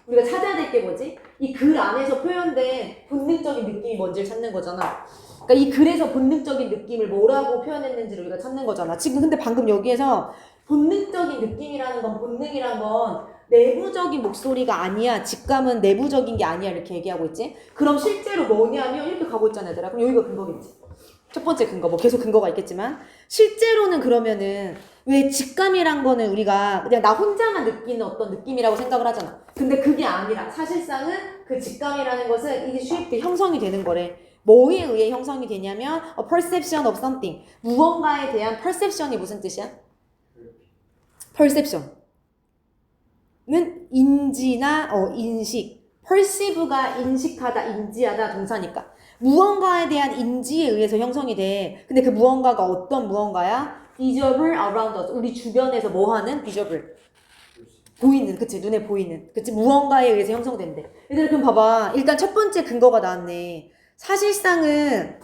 우리가 찾아야 될 게 뭐지? 이 글 안에서 표현된 본능적인 느낌이 뭔지를 찾는 거잖아. 그러니까 이 글에서 본능적인 느낌을 뭐라고 표현했는지를 우리가 찾는 거잖아. 지금 근데 방금 여기에서 본능적인 느낌이라는 건, 본능이란 건 내부적인 목소리가 아니야, 직감은 내부적인 게 아니야, 이렇게 얘기하고 있지? 그럼 실제로 뭐냐면 이렇게 가고 있잖아, 얘들아. 그럼 여기가 근거겠지. 첫 번째 근거, 뭐 계속 근거가 있겠지만 실제로는 그러면은 왜 직감이란 거는 우리가 그냥 나 혼자만 느끼는 어떤 느낌이라고 생각을 하잖아. 근데 그게 아니라 사실상은 그 직감이라는 것은 이게 shaped, 형성이 되는 거래. 뭐에 의해 형성이 되냐면 a perception of something. 무언가에 대한 perception이 무슨 뜻이야? perception은 인지나 인식. perceive가 인식하다, 인지하다 동사니까. 무언가에 대한 인지에 의해서 형성이 돼. 근데 그 무언가가 어떤 무언가야? visible around us. 우리 주변에서 뭐 하는? visible. 보이는, 그치? 눈에 보이는. 그치? 무언가에 의해서 형성된대. 얘들아, 그럼 봐봐. 일단 첫 번째 근거가 나왔네. 사실상은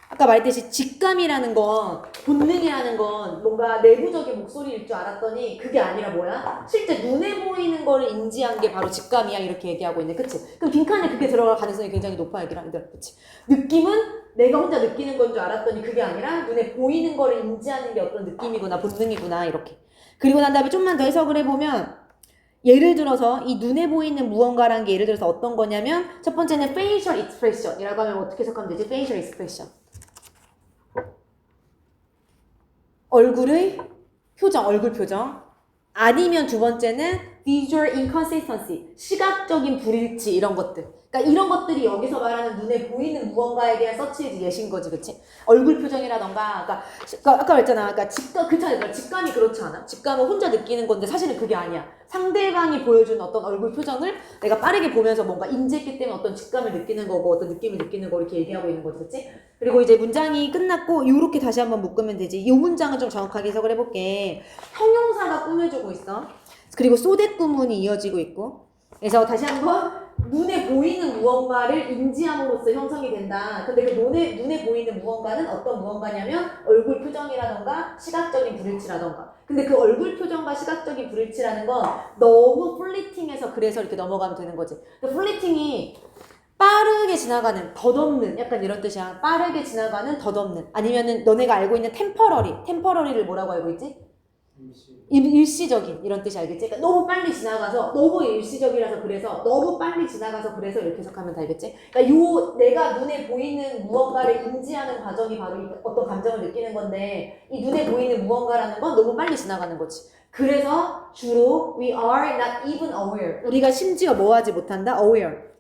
아까 말했듯이 직감이라는 건, 본능이라는 건 뭔가 내부적인 목소리일 줄 알았더니 그게 아니라 뭐야? 실제 눈에 보이는 거를 인지한 게 바로 직감이야, 이렇게 얘기하고 있네. 그치? 그럼 빈칸에 그게 들어갈 가능성이 굉장히 높아, 얘기를 하는데. 그치? 느낌은 내가 혼자 느끼는 건 줄 알았더니 그게 아니라 눈에 보이는 거를 인지하는 게 어떤 느낌이구나, 본능이구나, 이렇게. 그리고 난 다음에 좀만 더 해석을 해보면 예를 들어서 이 눈에 보이는 무언가라는 게 예를 들어서 어떤 거냐면 첫 번째는 facial expression이라고 하면 어떻게 해석하면 되지? facial expression. 얼굴의 표정, 얼굴 표정. 아니면 두 번째는 visual inconsistency, 시각적인 불일치, 이런 것들. 그러니까 이런 것들이 여기서 말하는 눈에 보이는 무언가에 대한 서치의 예시인 거지, 그치? 얼굴 표정이라던가, 그러니까 아까 말했잖아. 그러니까 직감이 그렇지 않아? 직감은 혼자 느끼는 건데 사실은 그게 아니야. 상대방이 보여주는 어떤 얼굴 표정을 내가 빠르게 보면서 뭔가 인지했기 때문에 어떤 직감을 느끼는 거고 어떤 느낌을 느끼는 거, 이렇게 얘기하고 있는 거지, 그치? 그리고 이제 문장이 끝났고 요렇게 다시 한번 묶으면 되지. 이 문장은 좀 정확하게 해석을 해볼게. 형용사가 꾸며주고 있어. 그리고 소댓 구문이 이어지고 있고. 그래서 다시 한번 눈에 보이는 무언가를 인지함으로써 형성이 된다. 근데 그 눈에 보이는 무언가는 어떤 무언가냐면 얼굴 표정이라던가 시각적인 불일치라던가. 근데 그 얼굴 표정과 시각적인 불일치라는 건 너무 플리팅해서 그래서 이렇게 넘어가면 되는 거지. 근데 플리팅이 빠르게 지나가는, 덧없는, 약간 이런 뜻이야. 빠르게 지나가는, 덧없는. 아니면은 너네가 알고 있는 템퍼러리를 뭐라고 알고 있지? 일시적인 이런 뜻이 알겠지? 그러니까 너무 빨리 지나가서 너무 일시적이라서 그래서 너무 빨리 지나가서 그래서 이렇게 해석하면 다 알겠지? 그러니까 요 내가 눈에 보이는 무언가를 인지하는 과정이 바로 어떤 감정을 느끼는 건데 이 눈에 보이는 무언가라는 건 너무 빨리 지나가는 거지. 그래서 주로 we are not even aware. 우리가 심지어 뭐 하지 못한다? aware.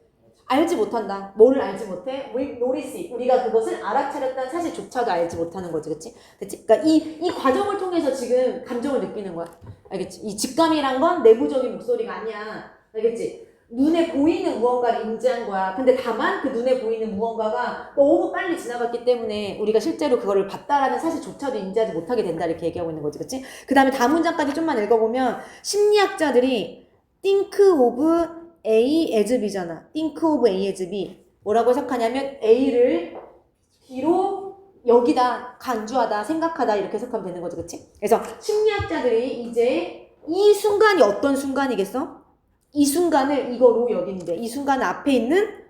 알지 못한다. 뭐를 알지 못해? We notice it. 우리가 그것을 알아차렸다는 사실조차도 알지 못하는 거지, 그치? 그치? 그러니까 이 과정을 통해서 지금 감정을 느끼는 거야. 알겠지? 이 직감이란 건 내부적인 목소리가 아니야. 알겠지? 눈에 보이는 무언가를 인지한 거야. 근데 다만 그 눈에 보이는 무언가가 너무 빨리 지나갔기 때문에 우리가 실제로 그거를 봤다라는 사실조차도 인지하지 못하게 된다. 이렇게 얘기하고 있는 거지, 그치? 그 다음에 다음 문장까지 좀만 읽어보면 심리학자들이 think of A as B잖아. think of A as B. 뭐라고 해석하냐면 A를 B로 여기다, 간주하다, 생각하다 이렇게 해석하면 되는 거지, 그치? 그래서 심리학자들이 이제 이 순간이 어떤 순간이겠어? 이 순간을 이거로 여기는데 이 순간 앞에 있는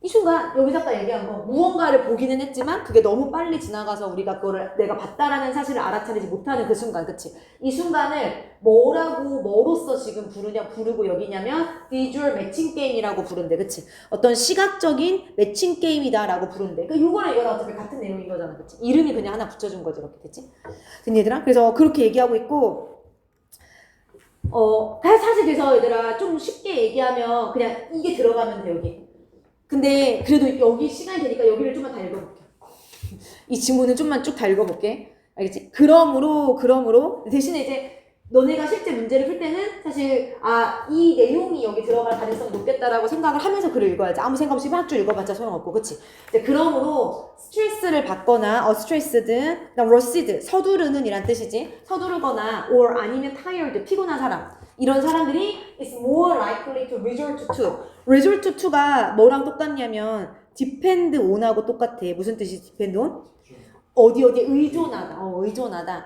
이 순간 여기서 아까 얘기한 거 무언가를 보기는 했지만 그게 너무 빨리 지나가서 우리가 그거를 내가 봤다라는 사실을 알아차리지 못하는 그 순간, 그치? 이 순간을 뭐로써 지금 부르고 여기냐면 visual matching game이라고 부른대, 그치? 어떤 시각적인 매칭 게임이다라고 부른대. 그러니까 이거랑 이거랑 어차피 같은 내용인 거잖아, 그치? 이름이 그냥 하나 붙여준 거지, 이렇게, 그치? 됐니, 얘들아? 그래서 그렇게 얘기하고 있고 사실 그래서 얘들아 좀 쉽게 얘기하면 그냥 이게 들어가면 돼, 여기. 근데 그래도 여기 시간이 되니까 여기를 좀만 다 읽어볼게. 이 지문은 좀만 쭉 다 읽어볼게. 알겠지? 그러므로 대신에 이제 너네가 실제 문제를 풀 때는 사실 이 내용이 여기 들어갈 가능성이 높겠다라고 생각을 하면서 글을 읽어야지. 아무 생각 없이 막 쭉 읽어봤자 소용없고, 그치? 이제 그러므로 스트레스를 받거나 stressed, 그다음 rushed, 서두르는 이란 뜻이지. 서두르거나 or 아니면 tired, 피곤한 사람. 이런 사람들이 is more likely to resort to가 뭐랑 똑같냐면 depend on하고 똑같아. 무슨 뜻이 depend on? 어디에 의존하다.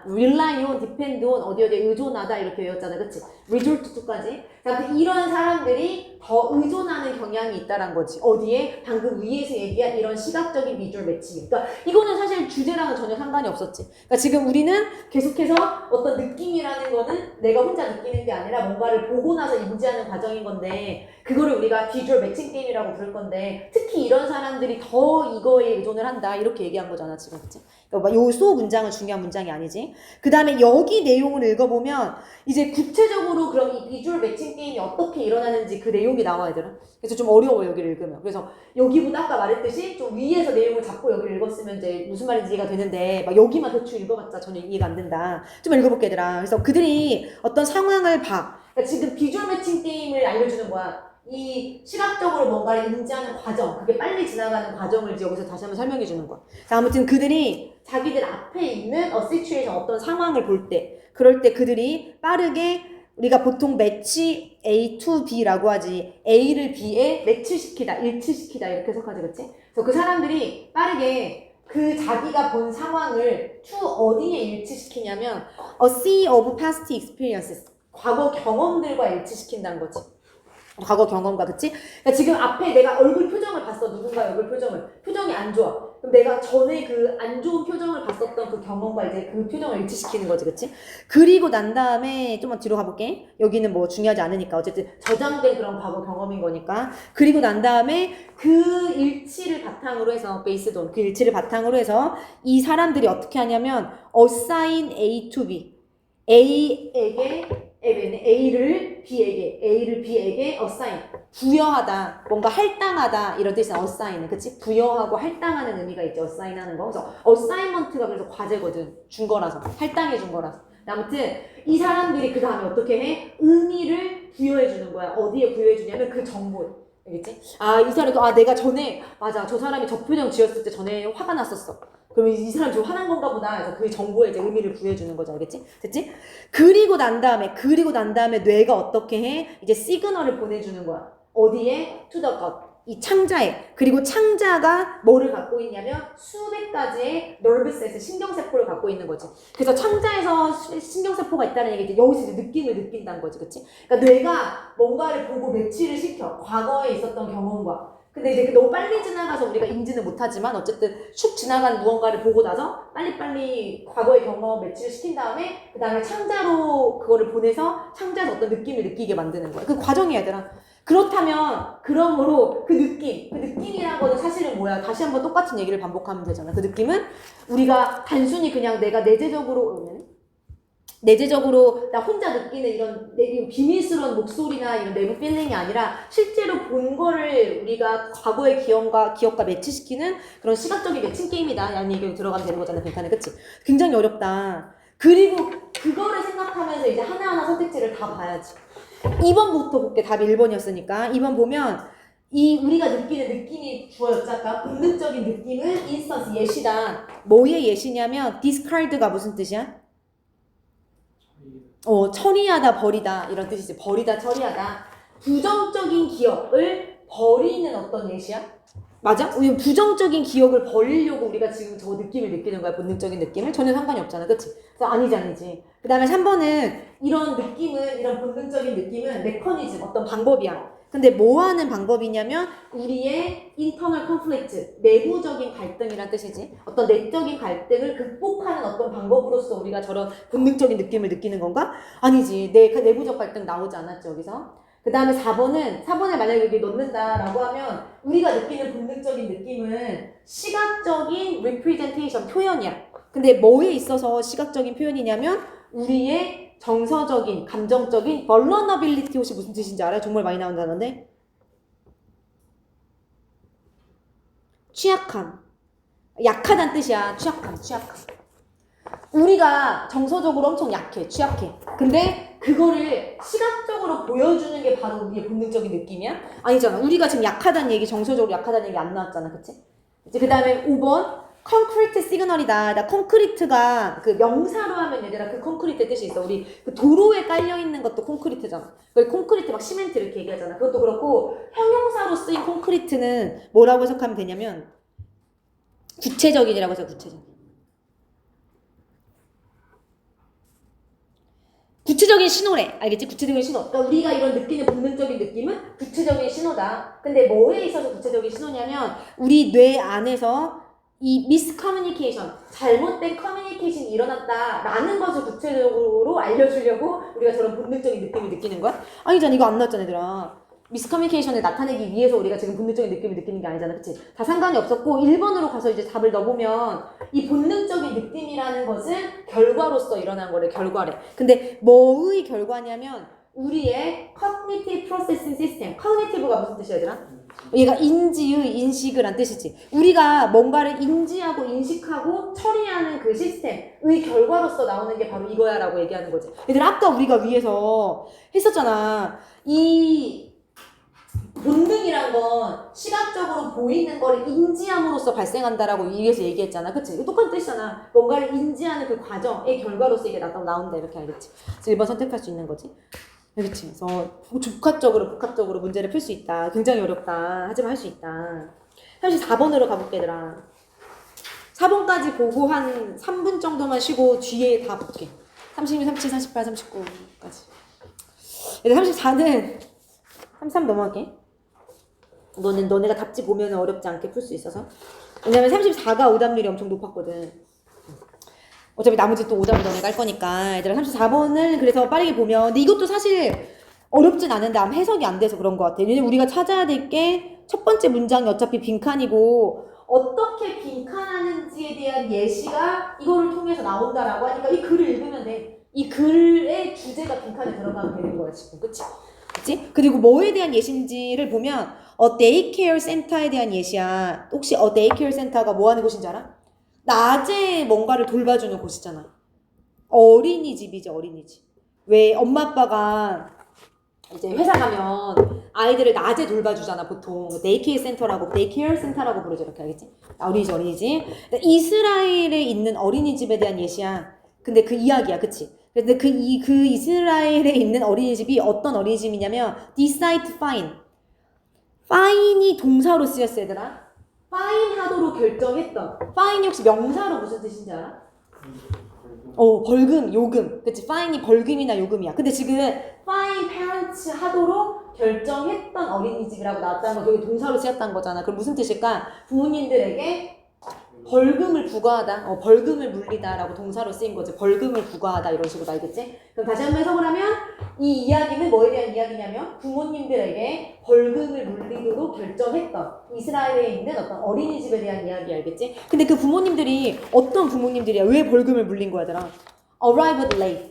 rely on, depend on, 어디에 의존하다 이렇게 외웠잖아, 그치? resort to까지. 자, 이런 사람들이 더 의존하는 경향이 있다란 거지. 어디에? 방금 위에서 얘기한 이런 시각적인 비주얼 매칭. 그러니까 이거는 사실 주제랑은 전혀 상관이 없었지. 그러니까 지금 우리는 계속해서 어떤 느낌이라는 거는 내가 혼자 느끼는 게 아니라 뭔가를 보고 나서 인지하는 과정인 건데 그거를 우리가 비주얼 매칭 게임이라고 부를 건데 특히 이런 사람들이 더 이거에 의존을 한다 이렇게 얘기한 거잖아, 지금, 그치? 그러니까 요 소 문장은 중요한 문장이 아니지. 그 다음에 여기 내용을 읽어보면 이제 구체적으로 그럼 이 비주얼 매칭 게임이 어떻게 일어나는지 그 내용이 나와야 되나? 그래서 좀 어려워, 여기를 읽으면. 그래서 여기보다 아까 말했듯이 좀 위에서 내용을 잡고 여기를 읽었으면 이제 무슨 말인지 이해가 되는데 막 여기만 대충 읽어봤자 전혀 이해가 안 된다. 좀 읽어볼게, 얘들아. 그래서 그들이 어떤 상황을 봐. 그러니까 지금 비주얼 매칭 게임을 알려주는 거야. 이 시각적으로 뭔가를 인지하는 과정, 그게 빨리 지나가는 과정을 이제 여기서 다시 한번 설명해 주는 거야. 자, 아무튼 그들이 자기들 앞에 있는 situation, 어떤 상황을 볼 때, 그럴 때 그들이 빠르게 우리가 보통 매치 A to B라고 하지, A를 B에 매치시키다, 일치시키다 이렇게 해석하지, 그치? 그래서 그 사람들이 빠르게 그 자기가 본 상황을 to 어디에 일치시키냐면 a sea of past experiences, 과거 경험들과 일치시킨다는 거지. 과거 경험과, 그치? 그러니까 지금 앞에 내가 얼굴 표정을 봤어. 누군가의 얼굴 표정이 안 좋아. 그럼 내가 전에 그 안 좋은 표정을 봤었던 그 경험과 이제 그 표정을 일치시키는 거지, 그치? 그리고 난 다음에 좀만 뒤로 가볼게. 여기는 뭐 중요하지 않으니까. 어쨌든 저장된 그런 과거 경험인 거니까. 그리고 난 다음에 그 일치를 바탕으로 해서, based on, 그 일치를 바탕으로 해서 이 사람들이 어떻게 하냐면 assign A to B. A를 B에게 assign, 부여하다, 뭔가 할당하다 이런 뜻이야. assign은, 그치? 부여하고 할당하는 의미가 있죠. assign 하는 거. 그래서 assignment가 그래서 과제거든. 준 거라서, 할당해 준 거라서. 아무튼 이 사람들이 그 다음에 어떻게 해? 의미를 부여해 주는 거야. 어디에 부여해 주냐면 그 정보에. 알겠지? 이 사람도 내가 전에 맞아, 저 사람이 저 표정 지었을 때 전에 화가 났었어. 그러면 이 사람 좀 화난 건가 보다. 그래서 그 정보에 이제 의미를 부여해주는 거죠. 알겠지? 됐지? 그리고 난 다음에 뇌가 어떻게 해? 이제 시그널을 보내주는 거야. 어디에? to the God. 이 창자에. 그리고 창자가 뭐를 갖고 있냐면 수백 가지의 nervous에서 신경세포를 갖고 있는 거지. 그래서 창자에서 신경세포가 있다는 얘기지. 여기서 이제 느낌을 느낀다는 거지. 그치? 그러니까 뇌가 뭔가를 보고 매치를 시켜. 과거에 있었던 경험과. 근데 이제 너무 빨리 지나가서 우리가 인지는 못하지만 어쨌든 슉 지나간 무언가를 보고 나서 빨리빨리 과거의 경험 매치를 시킨 다음에 그 다음에 창자로 그거를 보내서 창자에서 어떤 느낌을 느끼게 만드는 거야. 그 과정이야, 얘들아. 그렇다면 그러므로 그 느낌이라는 거는 사실은 뭐야? 다시 한번 똑같은 얘기를 반복하면 되잖아. 그 느낌은 우리가 단순히 그냥 내가 내재적으로 나 혼자 느끼는 이런 비밀스러운 목소리나 이런 내부 필링이 아니라 실제로 본 거를 우리가 과거의 기억과 매치시키는 그런 시각적인 매칭 게임이다 라는 얘기가 들어가면 되는 거잖아. 빈칸에. 그치? 굉장히 어렵다. 그리고 그거를 생각하면서 이제 하나하나 선택지를 다 봐야지. 2번부터 볼게. 답이 1번이었으니까 2번 보면 이 우리가 느끼는 느낌이 주어졌죠. 아까 본능적인 느낌은 인스턴스 예시다. 뭐의 예시냐면 discard가 무슨 뜻이야? 처리하다, 버리다 이런 뜻이지. 버리다, 처리하다. 부정적인 기억을 버리는 어떤 예시야? 맞아? 우리 부정적인 기억을 버리려고 우리가 지금 저 느낌을 느끼는 거야. 본능적인 느낌을. 전혀 상관이 없잖아. 그치? 그래서 아니지. 그 다음에 3번은 이런 본능적인 느낌은 메커니즘, 어떤 방법이야. 근데 뭐 하는 방법이냐면 우리의 internal conflict, 내부적인 갈등이란 뜻이지. 어떤 내적인 갈등을 극복하는 어떤 방법으로서 우리가 저런 본능적인 느낌을 느끼는 건가? 아니지. 그 내부적 갈등 나오지 않았죠, 여기서. 그 다음에 4번을 만약에 여기 넣는다라고 하면 우리가 느끼는 본능적인 느낌은 시각적인 representation, 표현이야. 근데 뭐에 있어서 시각적인 표현이냐면 우리의 정서적인, 감정적인 vulnerability 혹시 무슨 뜻인지 알아요? 정말 많이 나온다는데? 취약함. 약하다는 뜻이야. 취약함. 우리가 정서적으로 엄청 취약해. 근데 그거를 시각적으로 보여주는 게 바로 우리의 본능적인 느낌이야? 아니잖아. 우리가 지금 정서적으로 약하다는 얘기 안 나왔잖아. 그치? 이제 그 다음에 5번. 콘크리트 시그널이다. 나 콘크리트가 그 명사로 하면 얘들아 그 콘크리트 뜻이 있어. 우리 그 도로에 깔려있는 것도 콘크리트잖아. 콘크리트 막 시멘트 이렇게 얘기하잖아. 그것도 그렇고 형용사로 쓰인 콘크리트는 뭐라고 해석하면 되냐면 구체적인이라고 해서 구체적인 신호래. 알겠지? 구체적인 신호. 그러니까 우리가 이런 느끼는 본능적인 느낌은 구체적인 신호다. 근데 뭐에 있어서 구체적인 신호냐면 우리 뇌 안에서 이 미스커뮤니케이션, 잘못된 커뮤니케이션이 일어났다라는 것을 구체적으로 알려주려고 우리가 저런 본능적인 느낌을 느끼는 거야? 아니잖아. 이거 안 나왔잖아, 얘들아. 미스커뮤니케이션을 나타내기 위해서 우리가 지금 본능적인 느낌을 느끼는 게 아니잖아. 그치? 다 상관이 없었고 1번으로 가서 이제 답을 넣어보면 이 본능적인 느낌이라는 것은 결과로서 일어난 거래. 결과래. 근데 뭐의 결과냐면 우리의 cognitive processing system. cognitive가 무슨 뜻이야, 얘들아? 얘가 인식을 한 뜻이지. 우리가 뭔가를 인지하고 인식하고 처리하는 그 시스템의 결과로서 나오는 게 바로 이거야 라고 얘기하는 거지. 얘들아 아까 우리가 위에서 했었잖아. 이 본능이란 건 시각적으로 보이는 거를 인지함으로써 발생한다라고 위에서 얘기했잖아. 그치? 똑같은 뜻이잖아. 뭔가를 인지하는 그 과정의 결과로서 이게 나온다 이렇게 알겠지? 그래서 1번 선택할 수 있는 거지. 그치? 그래서 복합적으로 문제를 풀 수 있다. 굉장히 어렵다. 하지만 할 수 있다. 34번으로 가볼게, 얘들아. 4번까지 보고 한 3분 정도만 쉬고 뒤에 다 볼게. 36, 37, 38, 39까지. 얘들 34는 33 넘어갈게. 너네가 답지 보면 어렵지 않게 풀 수 있어서. 왜냐면 34가 오답률이 엄청 높았거든. 어차피 나머지 또 오답을 너네가 할 거니까. 얘들아 34번을 그래서 빠르게 보면 근데 이것도 사실 어렵진 않은데 아마 해석이 안 돼서 그런 것 같아. 왜냐면 우리가 찾아야 될 게 첫 번째 문장이 어차피 빈칸이고 어떻게 빈칸하는지에 대한 예시가 이거를 통해서 나온다라고 하니까 이 글을 읽으면 돼. 이 글의 주제가 빈칸에 들어가면 되는 거야 지금. 그치? 그리고 뭐에 대한 예시인지를 보면 데이케어 센터에 대한 예시야. 혹시 데이케어 센터가 뭐 하는 곳인지 알아? 낮에 뭔가를 돌봐주는 곳이잖아. 어린이집이지, 어린이집. 왜 엄마 아빠가 이제 회사 가면 아이들을 낮에 돌봐주잖아, 보통. 데이케어 센터라고 부르죠, 이렇게 알겠지? 어린이집. 이스라엘에 있는 어린이집에 대한 예시야. 근데 그 이야기야, 그치? 근데 그 이스라엘에 있는 어린이집이 어떤 어린이집이냐면 decide fine. fine이 동사로 쓰였어 얘들아. fine 하도록 결정했던. fine이 혹시 명사로 무슨 뜻인지 알아? 벌금, 요금. 그치? fine이 벌금이나 요금이야. 근데 지금 fine parents 하도록 결정했던 어린이집이라고 나왔다는 거, 여기 동사로 쓰였다는 거잖아. 그럼 무슨 뜻일까? 부모님들에게 벌금을 부과하다, 벌금을 물리다라고 동사로 쓰인 거지. 벌금을 부과하다 이런 식으로 알겠지? 그럼 다시 한번 해석을 하면 이 이야기는 뭐에 대한 이야기냐면 부모님들에게 벌금을 물리도록 결정했던 이스라엘에 있는 어떤 어린이집에 대한 이야기 알겠지? 근데 그 부모님들이 어떤 부모님들이야? 왜 벌금을 물린 거야 얘들아? Arrived late.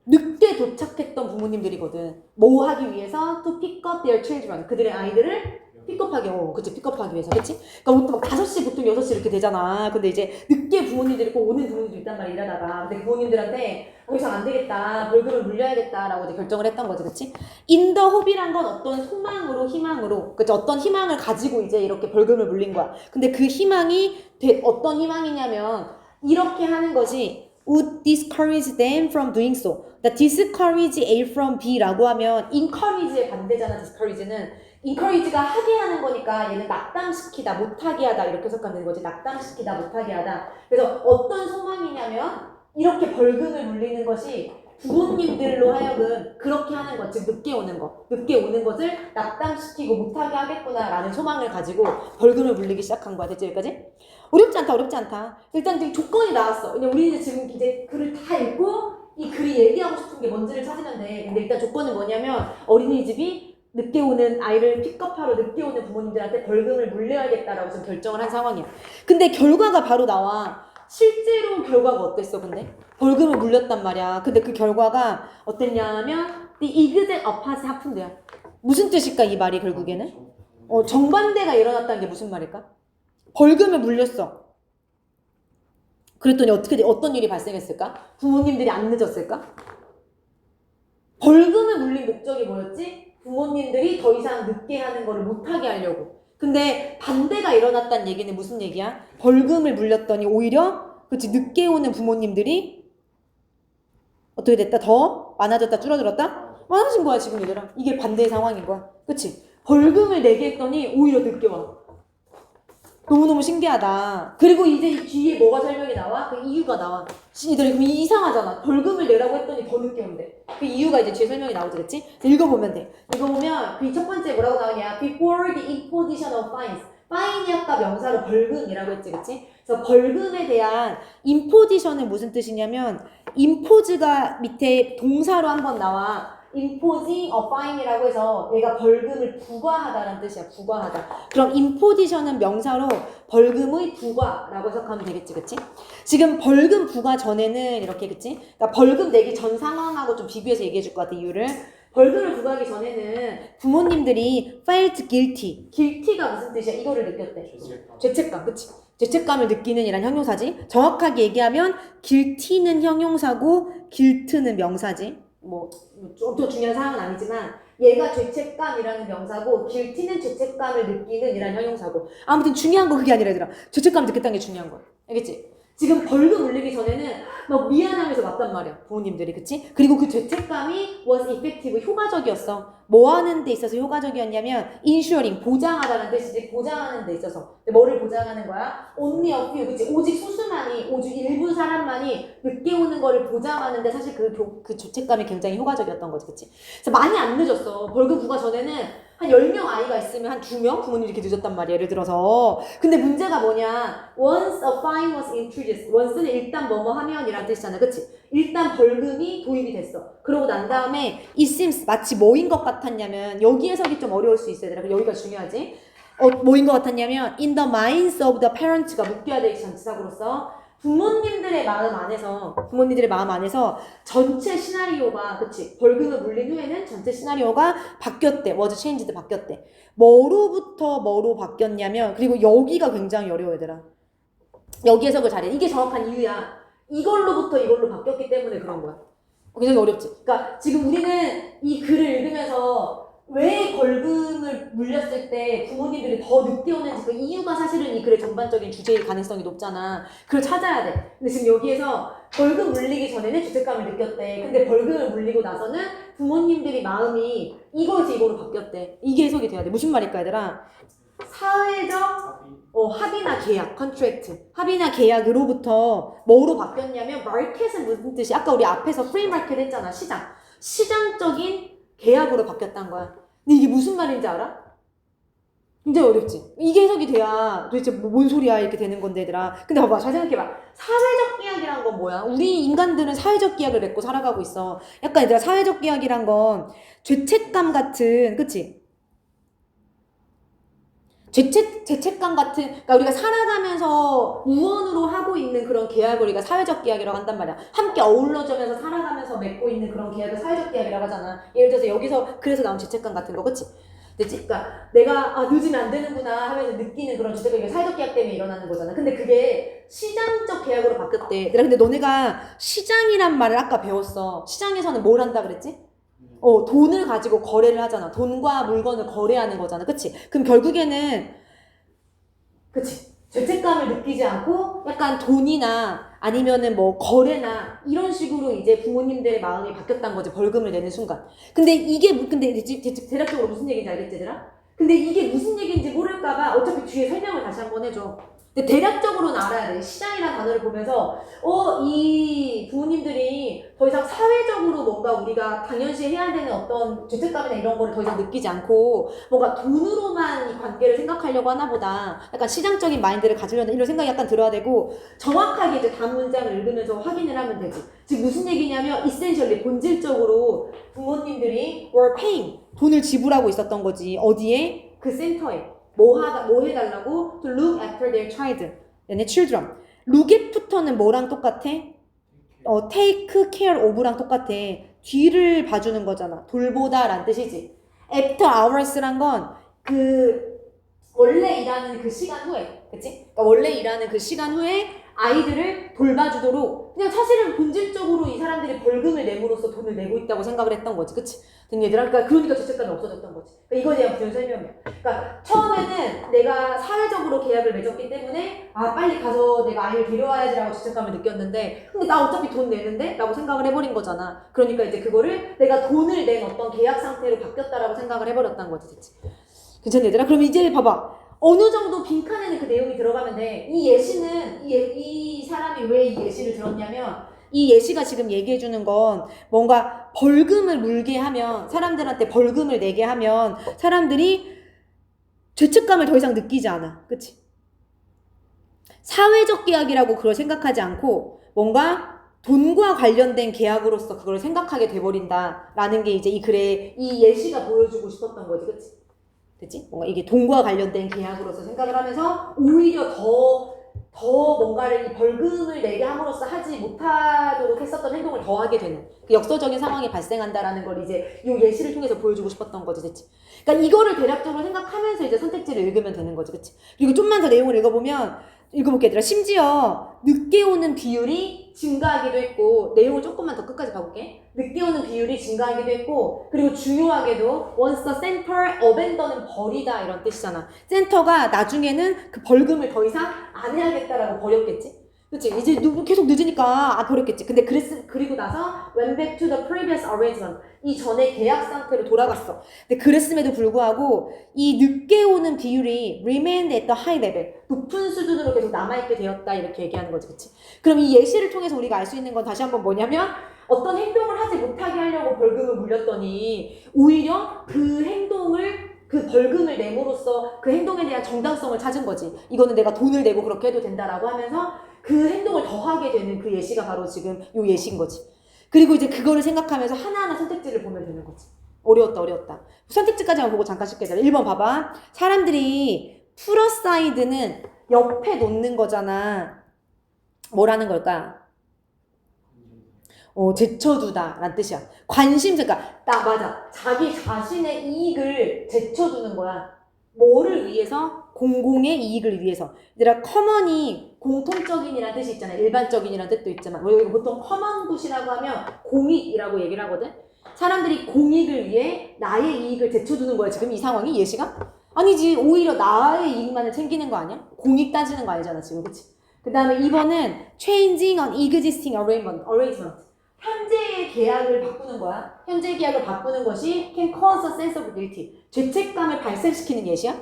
늦게 도착했던 부모님들이거든. 뭐 하기 위해서? To pick up their children. 그들의 아이들을 픽업하기, 그치, 픽업하기 위해서, 그치? 그러니까 보통 5시, 보통 6시 이렇게 되잖아. 근데 이제 늦게 부모님들이 꼭 오는 부모님들이 있단 말이야, 일하다가. 근데 부모님들한테 더 이상 안 되겠다, 벌금을 물려야겠다라고 이제 결정을 했던 거지, 그치? In the hope이란 건 어떤 소망으로, 희망으로, 그치? 어떤 희망을 가지고 이제 이렇게 벌금을 물린 거야. 근데 그 희망이, 어떤 희망이냐면, 이렇게 하는 것이 would discourage them from doing so. discourage A from B라고 하면 encourage의 반대잖아, discourage는. encourage가 하게 하는 거니까 얘는 낙담시키다, 못하게 하다 이렇게 해석하면 되는 거지. 낙담시키다, 못하게 하다. 그래서 어떤 소망이냐면 이렇게 벌금을 물리는 것이 부모님들로 하여금 그렇게 하는 것, 즉 늦게 오는 것, 늦게 오는 것을 낙담시키고 못하게 하겠구나라는 소망을 가지고 벌금을 물리기 시작한 거야. 됐죠 여기까지? 어렵지 않다, 어렵지 않다. 일단 지금 조건이 나왔어. 왜냐면 우리는 지금 이제 글을 다 읽고 이 글이 얘기하고 싶은 게 뭔지를 찾으면 돼. 근데 일단 조건은 뭐냐면 어린이집이 늦게 오는 아이를 픽업하러 늦게 오는 부모님들한테 벌금을 물려야겠다라고 지금 결정을 한 상황이야. 근데 결과가 바로 나와. 실제로 결과가 어땠어 근데? 벌금을 물렸단 말이야. 근데 그 결과가 어땠냐면 The exact opposite happened야. 무슨 뜻일까 이 말이 결국에는? 정반대가 일어났다는 게 무슨 말일까? 벌금을 물렸어. 그랬더니 어떤 일이 발생했을까? 부모님들이 안 늦었을까? 벌금을 물린 목적이 뭐였지? 부모님들이 더 이상 늦게 하는 거를 못하게 하려고. 근데 반대가 일어났다는 얘기는 무슨 얘기야? 벌금을 물렸더니 오히려 그치 늦게 오는 부모님들이 어떻게 됐다? 더 많아졌다? 줄어들었다? 많아진 거야 지금 얘들아. 이게 반대의 상황인 거야. 그치? 벌금을 내게 했더니 오히려 늦게 와. 너무너무 신기하다. 그리고 이제 이 뒤에 뭐가 설명이 나와? 그 이유가 나와. 얘들아 그럼 이상하잖아. 벌금을 내라고 했더니 더 늦게 온대. 그 이유가 이제 뒤에 설명이 나오지, 그치? 읽어보면 돼. 읽어보면 그 첫 번째 뭐라고 나오냐? Before the imposition of fines. 파인이 아까 명사로 벌금이라고 했지, 그치? 그래서 벌금에 대한 imposition은 무슨 뜻이냐면 impose가 밑에 동사로 한번 나와. imposing a fine이라고 해서 얘가 벌금을 부과하다라는 뜻이야. 부과하다. 그럼 imposition은 명사로 벌금의 부과라고 해석하면 되겠지, 그치? 지금 벌금 부과 전에는 이렇게, 그치? 그러니까 벌금 내기 전 상황하고 좀 비교해서 얘기해 줄 것 같아, 이유를. 벌금을 부과하기 전에는 부모님들이 felt guilty. guilty가 무슨 뜻이야? 이거를 느꼈대. 죄책감, 그치? 죄책감을 느끼는 이란 형용사지. 정확하게 얘기하면 guilty는 형용사고 guilt는 명사지. 엄청 중요한 사항은 아니지만 얘가 죄책감이라는 명사고 guilty는 죄책감을 느끼는 이란 형용사고. 아무튼 중요한 거 그게 아니라 얘들아. 죄책감 느꼈다는 게 중요한 거야. 알겠지? 지금 벌금 물리기 전에는 막 미안하면서 왔단 말이야. 부모님들이, 그치? 그리고 그 죄책감이 was effective, 효과적이었어. 뭐 하는 데 있어서 효과적이었냐면 insuring, 보장하다는 뜻이지. 보장하는 데 있어서. 근데 뭐를 보장하는 거야? only a few, 그치? 오직 소수만이, 오직 일부 사람만이 늦게 오는 거를 보장하는데 사실 그 죄책감이 굉장히 효과적이었던 거지, 그치? 그래서 많이 안 늦었어. 벌금 부과 전에는 한 10명 아이가 있으면 한 2명 부모님이 이렇게 늦었단 말이야. 예를 들어서. 근데 문제가 뭐냐? Once a fine was introduced. once는 일단 뭐뭐 하면 이란 뜻이잖아. 그치? 일단 벌금이 도입이 됐어. 그러고 난 다음에 it seems 마치 뭐인 것 같았냐면 여기 해석이 좀 어려울 수 있어야 돼. 여기가 중요하지. 뭐인 것 같았냐면 in the minds of the parents가 묶여야 되지 전치사구로서. 부모님들의 마음 안에서 전체 시나리오가, 그치? 벌금을 물린 후에는 전체 시나리오가 바뀌었대. was changed, 바뀌었대. 뭐로부터 뭐로 바뀌었냐면, 그리고 여기가 굉장히 어려워, 얘들아. 여기 해석을 잘해. 이게 정확한 이유야. 이걸로부터 이걸로 바뀌었기 때문에 그런 거야. 굉장히 어렵지? 그러니까 지금 우리는 이 글을 읽으면서 왜 벌금을 물렸을 때 부모님들이 더 늦게 오는지 그 이유가 사실은 이 글의 전반적인 주제일 가능성이 높잖아. 그걸 찾아야 돼. 근데 지금 여기에서 벌금 물리기 전에는 죄책감을 느꼈대. 근데 벌금을 물리고 나서는 부모님들이 마음이 이거지 이거로 바뀌었대. 이게 해석이 돼야 돼. 무슨 말일까 얘들아? 사회적 합의나 계약, 컨트랙트. 합의나 계약으로부터 뭐로 바뀌었냐면 마켓은 무슨 뜻이? 아까 우리 앞에서 프리 마켓 했잖아. 시장. 시장적인 계약으로 바뀌었다는 거야. 근데 이게 무슨 말인지 알아? 굉장히 어렵지. 이게 해석이 돼야 도대체 뭔 소리야 이렇게 되는 건데 얘들아. 근데 봐봐 잘 생각해봐. 사회적 계약이란 건 뭐야? 우리 인간들은 사회적 계약을 맺고 살아가고 있어. 약간 얘들아 사회적 계약이란 건 죄책감 같은 그치? 죄책감 같은, 그러니까 우리가 살아가면서 우원으로 하고 있는 그런 계약을 우리가 사회적 계약이라고 한단 말이야. 함께 어우러져면서 살아가면서 맺고 있는 그런 계약을 사회적 계약이라고 하잖아. 예를 들어서 여기서 그래서 나온 죄책감 같은 거, 그치? 그러니까 내가 늦으면 안 되는구나 하면서 느끼는 그런 죄책감이 사회적 계약 때문에 일어나는 거잖아. 근데 그게 시장적 계약으로 바뀌었대. 근데 너네가 시장이란 말을 아까 배웠어. 시장에서는 뭘 한다 그랬지? 돈을 가지고 거래를 하잖아. 돈과 물건을 거래하는 거잖아. 그치? 그럼 결국에는, 그치? 죄책감을 느끼지 않고 약간 돈이나 아니면은 뭐 거래나 이런 식으로 이제 부모님들의 마음이 바뀌었다는 거지. 벌금을 내는 순간. 근데 이게, 근데 대략적으로 무슨 얘기인지 알겠지, 얘들아? 근데 이게 무슨 얘기인지 모를까봐 어차피 뒤에 설명을 다시 한번 해줘. 근데 대략적으로는 알아야 돼. 시장이라는 단어를 보면서 이 부모님들이 더 이상 사회적으로 뭔가 우리가 당연시 해야 되는 어떤 죄책감이나 이런 거를 더 이상 느끼지 않고 뭔가 돈으로만 이 관계를 생각하려고 하나 보다. 약간 시장적인 마인드를 가지려는 이런 생각이 약간 들어야 되고 정확하게 이제 다음 문장을 읽으면서 확인을 하면 되지. 즉 무슨 얘기냐면 essentially 본질적으로 부모님들이 were paying 돈을 지불하고 있었던 거지. 어디에? 그 센터에. 뭐 해달라고? To look after their child. 얘네 children. look after는 뭐랑 똑같아? take care of랑 똑같아. 뒤를 봐주는 거잖아. 돌보다 라는 뜻이지. after hours란 건 원래 일하는 그 시간 후에. 그치? 그러니까 원래 일하는 그 시간 후에 아이들을 돌봐주도록 그냥 사실은 본질적으로 이 사람들이 벌금을 내므로써 돈을 내고 있다고 생각을 했던 거지. 그치? 얘들아, 그러니까 죄책감이 없어졌던 거지. 그러니까 이거에 대한 부연 설명이야. 그러니까 처음에는 내가 사회적으로 계약을 맺었기 때문에 빨리 가서 내가 아이를 데려와야지라고 죄책감을 느꼈는데 근데 나 어차피 돈 내는데? 라고 생각을 해버린 거잖아. 그러니까 이제 그거를 내가 돈을 낸 어떤 계약 상태로 바뀌었다라고 생각을 해버렸다는 거지. 그치? 괜찮니 얘들아? 그럼 이제 봐봐. 어느 정도 빈칸에는 그 내용이 들어가면 돼. 이 예시는 이 사람이 왜 이 예시를 들었냐면 이 예시가 지금 얘기해주는 건 뭔가 벌금을 물게 하면 사람들한테 벌금을 내게 하면 사람들이 죄책감을 더 이상 느끼지 않아. 그치? 사회적 계약이라고 그걸 생각하지 않고 뭔가 돈과 관련된 계약으로서 그걸 생각하게 돼버린다라는 게 이제 이 글에 이 예시가 보여주고 싶었던 거지. 그치? 그치? 뭔가 이게 돈과 관련된 계약으로서 생각을 하면서 오히려 더 뭔가를 이 벌금을 내게 함으로써 하지 못하도록 했었던 행동을 더 하게 되는 그 역사적인 상황이 발생한다라는 걸 이제 이 예시를 통해서 보여주고 싶었던 거지. 그치? 그러니까 이거를 대략적으로 생각하면서 이제 선택지를 읽으면 되는 거지. 그치? 그리고 좀만 더 내용을 읽어볼게 얘들아. 심지어 늦게 오는 비율이 증가하기도 했고 내용을 조금만 더 끝까지 봐볼게. 늦게 오는 비율이 증가하기도 했고 그리고 중요하게도 once the center abandon은 버리다 이런 뜻이잖아. 센터가 나중에는 그 벌금을 더 이상 안 해야겠다라고 버렸겠지? 그치? 이제 계속 늦으니까 버렸겠지. 근데 그리고 나서 went back to the previous arrangement. 이 전에 계약 상태로 돌아갔어. 근데 그랬음에도 불구하고 이 늦게 오는 비율이 remained at the high level. 높은 수준으로 계속 남아있게 되었다 이렇게 얘기하는 거지. 그치? 그럼 이 예시를 통해서 우리가 알 수 있는 건 다시 한번 뭐냐면 어떤 행동을 하지 못하게 하려고 벌금을 물렸더니 오히려 그 벌금을 내므로써 그 행동에 대한 정당성을 찾은 거지. 이거는 내가 돈을 내고 그렇게 해도 된다라고 하면서 그 행동을 더 하게 되는 그 예시가 바로 지금 요 예시인 거지. 그리고 이제 그거를 생각하면서 하나하나 선택지를 보면 되는 거지. 어려웠다. 선택지까지만 보고 잠깐 쉽게 해달래. 1번 봐봐. 사람들이 풀어사이드는 옆에 놓는 거잖아. 뭐라는 걸까? 제쳐두다 라는 뜻이야. 그러니까 맞아. 자기 자신의 이익을 제쳐두는 거야. 뭐를 위해서? 공공의 이익을 위해서. 얘들아, 커먼이 공통적인이라는 뜻이 있잖아. 일반적인이라는 뜻도 있잖아. 보통 커먼 굿이라고 하면 공익이라고 얘기를 하거든. 사람들이 공익을 위해 나의 이익을 제쳐두는 거야. 지금 이 상황이 예시가? 아니지. 오히려 나의 이익만을 챙기는 거 아니야? 공익 따지는 거 아니잖아. 지금. 그치? 그 다음에 2번은 changing an existing arrangement. 현재의 계약을 바꾸는 거야. 현재의 계약을 바꾸는 것이 can cause a sense of guilty. 죄책감을 발생시키는 예시야.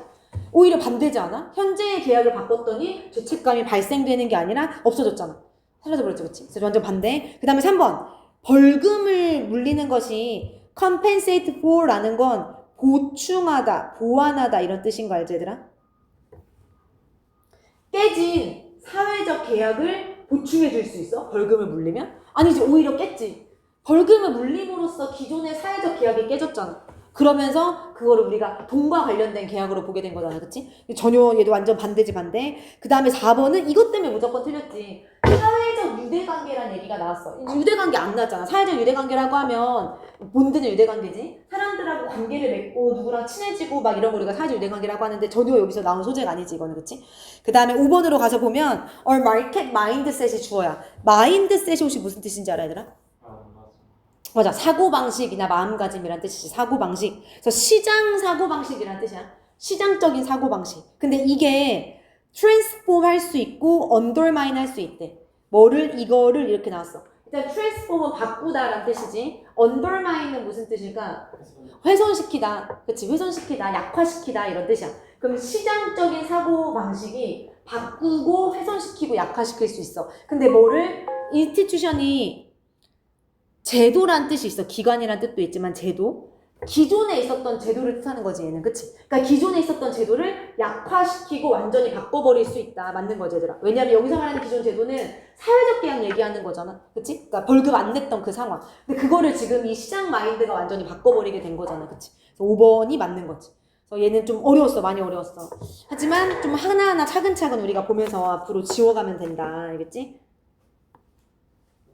오히려 반대지 않아? 현재의 계약을 바꿨더니 죄책감이 발생되는 게 아니라 없어졌잖아. 사라져버렸지, 그치? 그래서 완전 반대. 그 다음에 3번. 벌금을 물리는 것이 compensate for라는 건 보충하다, 보완하다 이런 뜻인 거 알지, 얘들아? 깨진 사회적 계약을 보충해 줄 수 있어? 벌금을 물리면? 아니지, 오히려 깼지. 벌금을 물림으로써 기존의 사회적 계약이 깨졌잖아. 그러면서 그거를 우리가 돈과 관련된 계약으로 보게 된 거잖아, 그치? 전혀 얘도 완전 반대지, 반대. 그 다음에 4번은 이것 때문에 무조건 틀렸지. 사회적 유대관계란 얘기가 나왔어. 유대관계 안 나왔잖아. 사회적 유대관계라고 하면 본드는 유대관계지. 사람들하고 관계를 맺고 누구랑 친해지고 막 이런 거 우리가 사회적 유대관계라고 하는데 전혀 여기서 나온 소재가 아니지, 이거는, 그치? 그 다음에 5번으로 가서 보면 or market mindset이 주어야. mindset이 혹시 무슨 뜻인지 알아, 얘들아? 맞아. 사고방식이나 마음가짐이란 뜻이지. 사고방식. 그래서 시장 사고방식이란 뜻이야. 시장적인 사고방식. 근데 이게 transform 할 수 있고 undermine 할 수 있대. 뭐를? 이거를 이렇게 나왔어. 일단 transform은 바꾸다란 뜻이지. undermine은 무슨 뜻일까? 훼손시키다. 그치? 훼손시키다, 약화시키다 이런 뜻이야. 그럼 시장적인 사고방식이 바꾸고 훼손시키고 약화시킬 수 있어. 근데 뭐를? 인스티튜션이 제도란 뜻이 있어. 기관이란 뜻도 있지만 제도. 기존에 있었던 제도를 뜻하는 거지, 얘는. 그치? 그러니까 기존에 있었던 제도를 약화시키고 완전히 바꿔버릴 수 있다. 맞는 거지, 얘들아. 왜냐면 여기서 말하는 기존 제도는 사회적 계약 얘기하는 거잖아. 그치? 그러니까 벌금 안 냈던 그 상황. 근데 그거를 지금 이 시장 마인드가 완전히 바꿔버리게 된 거잖아. 그치? 그래서 5번이 맞는 거지. 그래서 얘는 좀 어려웠어. 많이 어려웠어. 하지만 좀 하나하나 차근차근 우리가 보면서 앞으로 지워가면 된다. 알겠지?